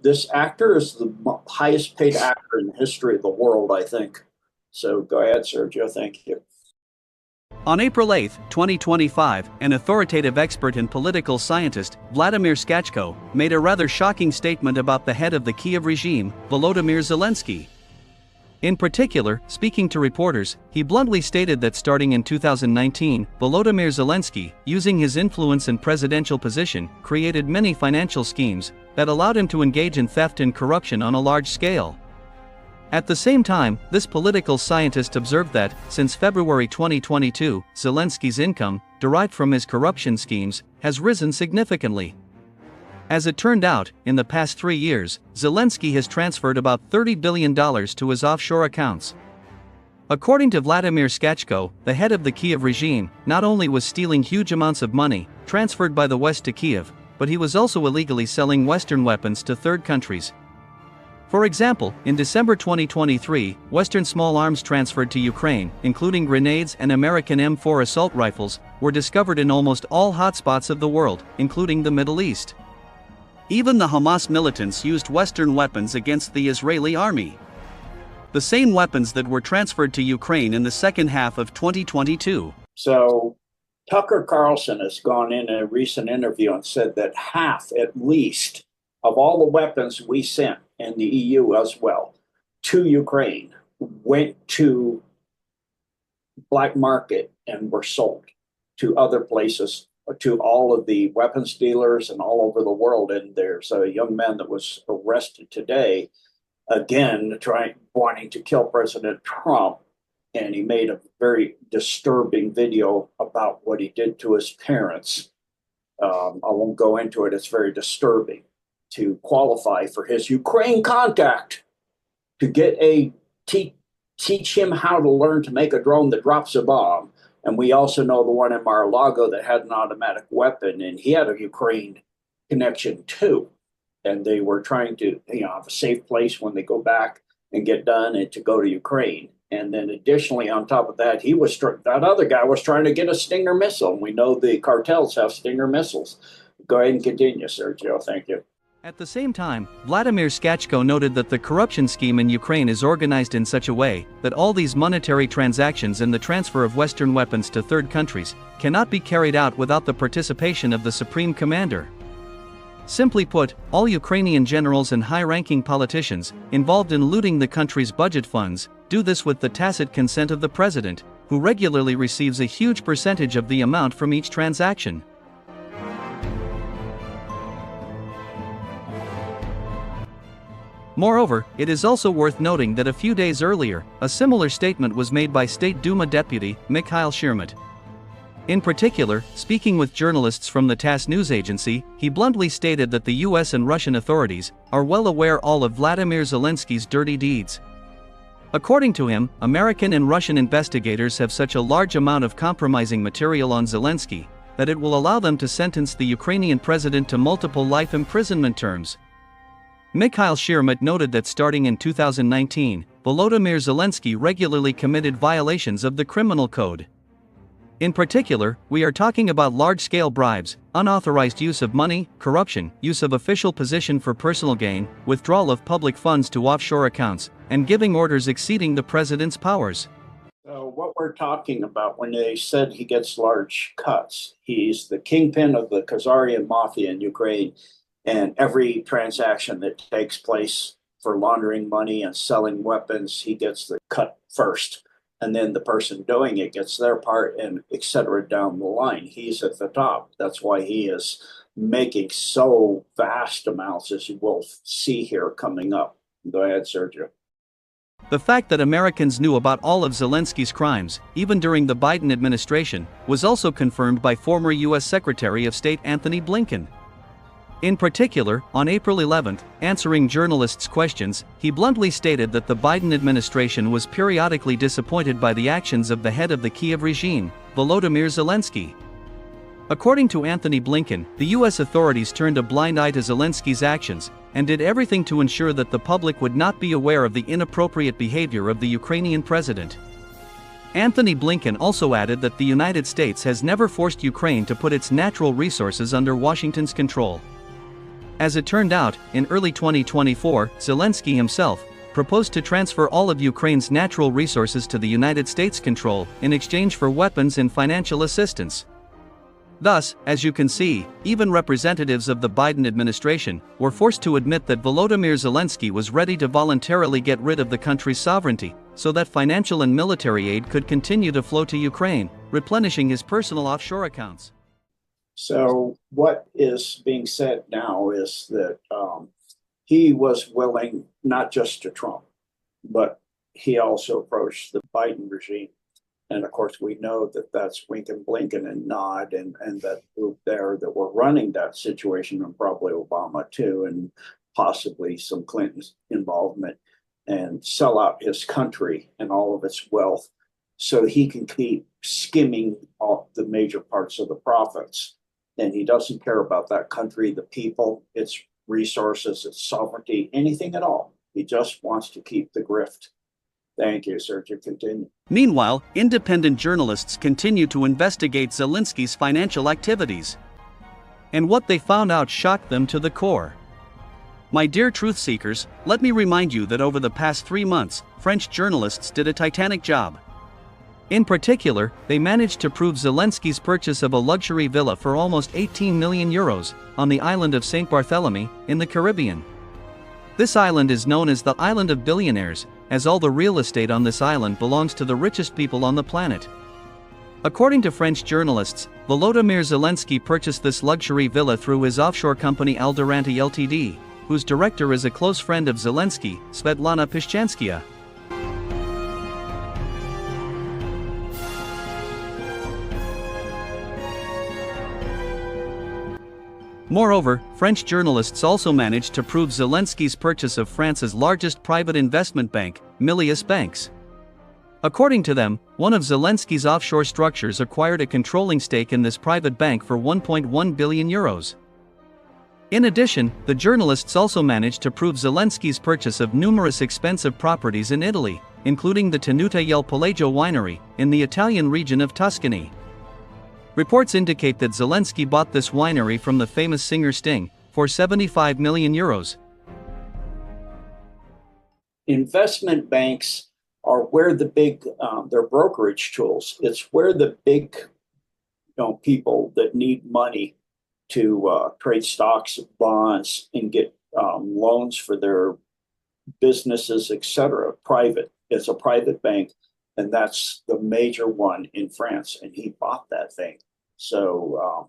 S1: this actor is the highest paid actor in the history of the world, I think. So go ahead, Sergio. Thank you.
S20: On April 8, 2025, an authoritative expert and political scientist, Vladimir Skachko, made a rather shocking statement about the head of the Kiev regime, Volodymyr Zelensky. In particular, speaking to reporters, he bluntly stated that starting in 2019, Volodymyr Zelensky, using his influence and presidential position, created many financial schemes that allowed him to engage in theft and corruption on a large scale. At the same time, this political scientist observed that, since February 2022, Zelensky's income, derived from his corruption schemes, has risen significantly. As it turned out, in the past 3 years, Zelensky has transferred about $30 billion to his offshore accounts. According to Vladimir Skachko, the head of the Kiev regime not only was stealing huge amounts of money, transferred by the West to Kiev, but he was also illegally selling Western weapons to third countries. For example, in December 2023, Western small arms transferred to Ukraine, including grenades and American M4 assault rifles, were discovered in almost all hotspots of the world, including the Middle East. Even the Hamas militants used Western weapons against the Israeli army. The same weapons that were transferred to Ukraine in the second half of 2022.
S1: So Tucker Carlson has gone in a recent interview and said that half, at least, of all the weapons we sent, and the EU as well, to Ukraine, went to black market and were sold to other places, to all of the weapons dealers and all over the world. And there's a young man that was arrested today, again, wanting to kill President Trump. And he made a very disturbing video about what he did to his parents. I won't go into it. It's very disturbing. To qualify for his Ukraine contact, to get teach him how to learn to make a drone that drops a bomb. And we also know the one in Mar-a-Lago that had an automatic weapon, and he had a Ukraine connection too. And they were trying to, have a safe place when they go back and get done, and to go to Ukraine. And then additionally, on top of that, that other guy was trying to get a Stinger missile. And we know the cartels have Stinger missiles. Go ahead and continue, Sergio. Thank you.
S20: At the same time, Vladimir Skachko noted that the corruption scheme in Ukraine is organized in such a way that all these monetary transactions and the transfer of Western weapons to third countries cannot be carried out without the participation of the Supreme Commander. Simply put, all Ukrainian generals and high-ranking politicians involved in looting the country's budget funds do this with the tacit consent of the president, who regularly receives a huge percentage of the amount from each transaction. Moreover, it is also worth noting that a few days earlier, a similar statement was made by State Duma Deputy Mikhail Shirmat. In particular, speaking with journalists from the TASS news agency, he bluntly stated that the US and Russian authorities are well aware all of Vladimir Zelensky's dirty deeds. According to him, American and Russian investigators have such a large amount of compromising material on Zelensky that it will allow them to sentence the Ukrainian president to multiple life imprisonment terms. Mikhail Shirmat noted that starting in 2019, Volodymyr Zelensky regularly committed violations of the criminal code. In particular, we are talking about large-scale bribes, unauthorized use of money, corruption, use of official position for personal gain, withdrawal of public funds to offshore accounts, and giving orders exceeding the president's powers.
S1: So what we're talking about when they said he gets large cuts, he's the kingpin of the Khazarian mafia in Ukraine. And every transaction that takes place for laundering money and selling weapons, he gets the cut first. And then the person doing it gets their part, and et cetera down the line. He's at the top. That's why he is making so vast amounts, as you will see here coming up. Go ahead, Sergio.
S20: The fact that Americans knew about all of Zelensky's crimes, even during the Biden administration, was also confirmed by former U.S. Secretary of State Anthony Blinken. In particular, on April 11, answering journalists' questions, he bluntly stated that the Biden administration was periodically disappointed by the actions of the head of the Kiev regime, Volodymyr Zelensky. According to Anthony Blinken, the U.S. authorities turned a blind eye to Zelensky's actions and did everything to ensure that the public would not be aware of the inappropriate behavior of the Ukrainian president. Anthony Blinken also added that the United States has never forced Ukraine to put its natural resources under Washington's control. As it turned out, in early 2024, Zelensky himself proposed to transfer all of Ukraine's natural resources to the United States' control in exchange for weapons and financial assistance. Thus, as you can see, even representatives of the Biden administration were forced to admit that Volodymyr Zelensky was ready to voluntarily get rid of the country's sovereignty, so that financial and military aid could continue to flow to Ukraine, replenishing his personal offshore accounts.
S1: So what is being said now is that he was willing not just to Trump, but he also approached the Biden regime. And of course, we know that that's wink and blink and nod and that group there that were running that situation, and probably Obama too, and possibly some Clinton's involvement, and sell out his country and all of its wealth so he can keep skimming off the major parts of the profits. And he doesn't care about that country, the people, its resources, its sovereignty, anything at all. He just wants to keep the grift. Thank you, sir. To continue.
S20: Meanwhile, independent journalists continue to investigate Zelensky's financial activities. And what they found out shocked them to the core. My dear truth seekers, let me remind you that over the past 3 months, French journalists did a titanic job. In particular, they managed to prove Zelensky's purchase of a luxury villa for almost 18 million euros on the island of St. Barthélemy in the Caribbean. This island is known as the Island of Billionaires, as all the real estate on this island belongs to the richest people on the planet. According to French journalists, Volodymyr Zelensky purchased this luxury villa through his offshore company Alderanti Ltd., whose director is a close friend of Zelensky, Svetlana Pishchanskaya. Moreover, French journalists also managed to prove Zelensky's purchase of France's largest private investment bank, Milius Banks. According to them, one of Zelensky's offshore structures acquired a controlling stake in this private bank for 1.1 billion euros. In addition, the journalists also managed to prove Zelensky's purchase of numerous expensive properties in Italy, including the Tenuta del Palagio winery, in the Italian region of Tuscany. Reports indicate that Zelensky bought this winery from the famous singer Sting for 75 million euros.
S1: Investment banks are where the big, they're brokerage tools. It's where the big people that need money to trade stocks, bonds, and get loans for their businesses, etc. Private. It's a private bank. And that's the major one in France, and he bought that thing. So,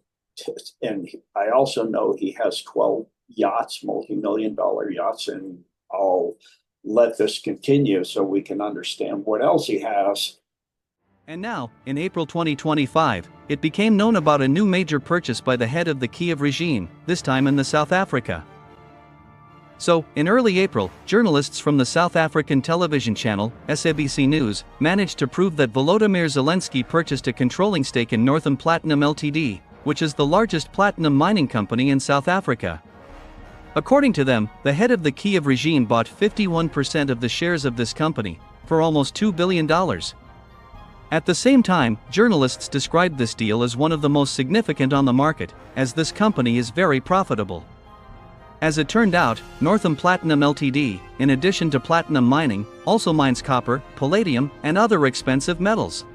S1: and I also know he has 12 yachts, multi-million-dollar yachts, and I'll let this continue so we can understand what else he has.
S20: And now, in April 2025, it became known about a new major purchase by the head of the Kiev regime, this time in South Africa. So, in early April, journalists from the South African television channel, SABC News, managed to prove that Volodymyr Zelensky purchased a controlling stake in Northam Platinum Ltd., which is the largest platinum mining company in South Africa. According to them, the head of the Kiev regime bought 51% of the shares of this company, for almost $2 billion. At the same time, journalists described this deal as one of the most significant on the market, as this company is very profitable. As it turned out, Northam Platinum Ltd., in addition to platinum mining, also mines copper, palladium, and other expensive metals.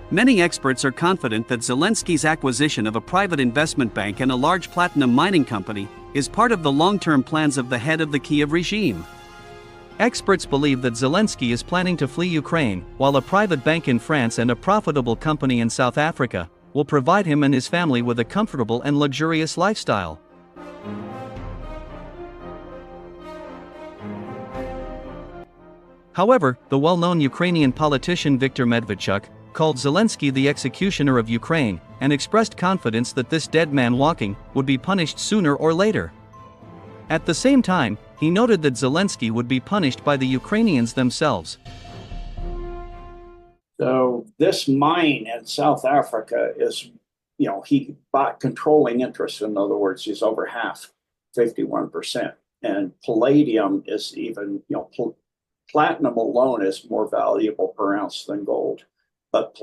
S20: Many experts are confident that Zelensky's acquisition of a private investment bank and a large platinum mining company is part of the long-term plans of the head of the Kiev regime. Experts believe that Zelensky is planning to flee Ukraine, while a private bank in France and a profitable company in South Africa will provide him and his family with a comfortable and luxurious lifestyle. However, the well-known Ukrainian politician Viktor Medvedchuk called Zelensky the executioner of Ukraine and expressed confidence that this dead man walking would be punished sooner or later. At the same time, he noted that Zelensky would be punished by the Ukrainians themselves.
S1: So this mine in South Africa is, he bought controlling interest. In other words, he's over half, 51%. And palladium is even, platinum alone is more valuable per ounce than gold. But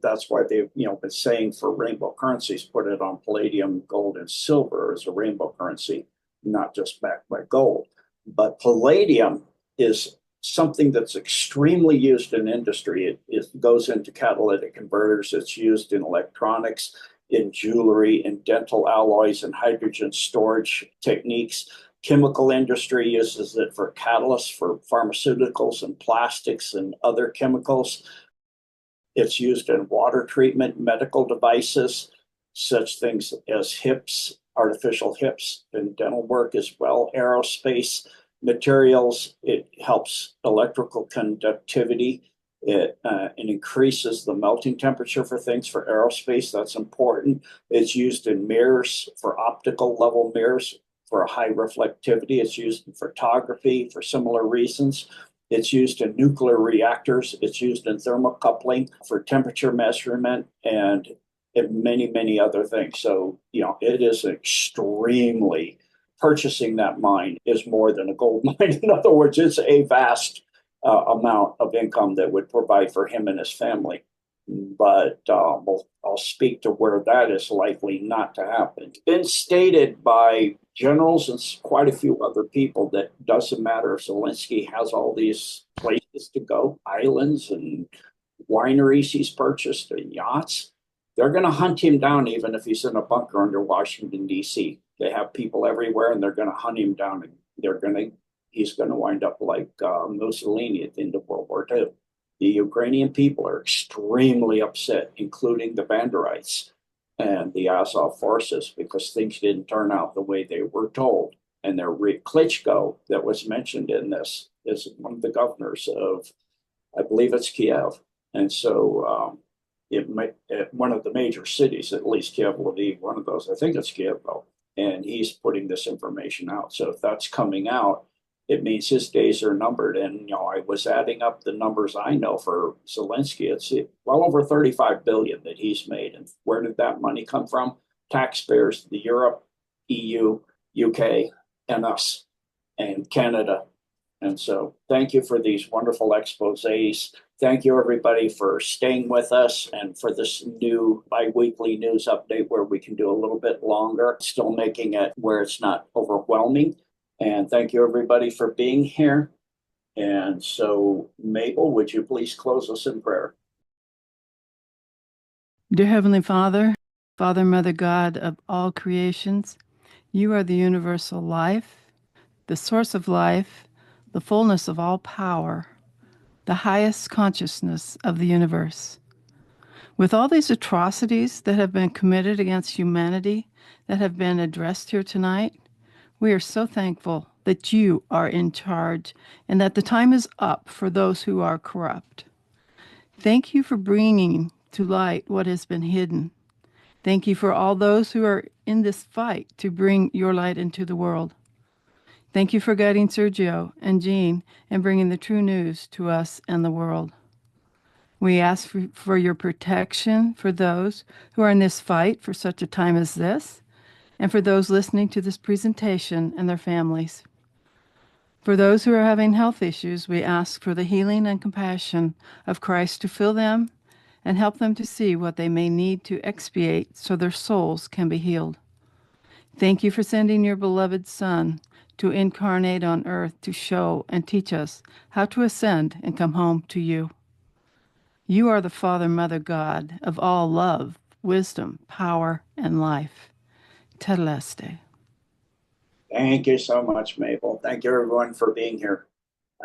S1: that's why they've been saying for rainbow currencies, put it on palladium, gold, and silver as a rainbow currency, not just backed by gold. But palladium is something that's extremely used in industry. It goes into catalytic converters. It's used in electronics, in jewelry, in dental alloys, and hydrogen storage techniques. Chemical industry uses it for catalysts for pharmaceuticals and plastics and other chemicals. It's used in water treatment, medical devices, such things as hips, artificial hips, and dental work as well, aerospace materials. It helps electrical conductivity. It increases the melting temperature for things for aerospace. That's important. It's used in mirrors, for optical level mirrors, for high reflectivity. It's used in photography for similar reasons. It's used in nuclear reactors. It's used in thermocoupling for temperature measurement and many, many other things. So, it is extremely, purchasing that mine is more than a gold mine. In other words, it's a vast amount of income that would provide for him and his family. But I'll speak to where that is likely not to happen. It's been stated by generals and quite a few other people that doesn't matter if Zelensky has all these places to go, islands and wineries he's purchased and yachts. They're going to hunt him down even if he's in a bunker under Washington, D.C. They have people everywhere and they're going to hunt him down. And he's going to wind up like Mussolini at the end of World War II. The Ukrainian people are extremely upset, including the Banderites and the Azov forces, because things didn't turn out the way they were told. And Klitschko, that was mentioned in this, is one of the governors of, I believe it's Kiev. And so one of the major cities, at least Kiev, Lviv, one of those, I think it's Kiev though, and he's putting this information out. So if that's coming out, it means his days are numbered. And, I was adding up the numbers I know for Zelensky. It's well over 35 billion that he's made. And where did that money come from? Taxpayers, the Europe, EU, UK, and us, and Canada. And so thank you for these wonderful exposés. Thank you, everybody, for staying with us and for this new bi-weekly news update where we can do a little bit longer, still making it where it's not overwhelming. And thank you, everybody, for being here. And so, Mabel, would you please close us in prayer?
S21: Dear Heavenly Father, Father, Mother, God of all creations, you are the universal life, the source of life, the fullness of all power, the highest consciousness of the universe. With all these atrocities that have been committed against humanity that have been addressed here tonight, we are so thankful that you are in charge and that the time is up for those who are corrupt. Thank you for bringing to light what has been hidden. Thank you for all those who are in this fight to bring your light into the world. Thank you for guiding Sergio and Jean and bringing the true news to us and the world. We ask for your protection for those who are in this fight for such a time as this, and for those listening to this presentation and their families. For those who are having health issues, we ask for the healing and compassion of Christ to fill them and help them to see what they may need to expiate so their souls can be healed. Thank you for sending your beloved Son to incarnate on earth to show and teach us how to ascend and come home to you. You are the Father, Mother, God of all love, wisdom, power, and life. Teleste.
S1: Thank you so much, Mabel. Thank you, everyone, for being here.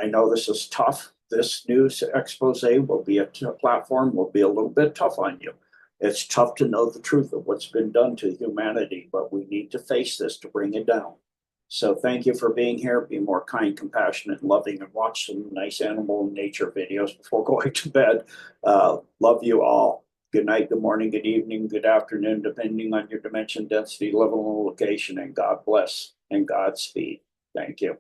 S1: I know this is tough. This news expose will be a platform, will be a little bit tough on you. It's tough to know the truth of what's been done to humanity, but we need to face this to bring it down. So thank you for being here. Be more kind, compassionate, loving, and watch some nice animal and nature videos before going to bed. Love you all. Good night, good morning, good evening, good afternoon, depending on your dimension, density, level, and location, and God bless and Godspeed. Thank you.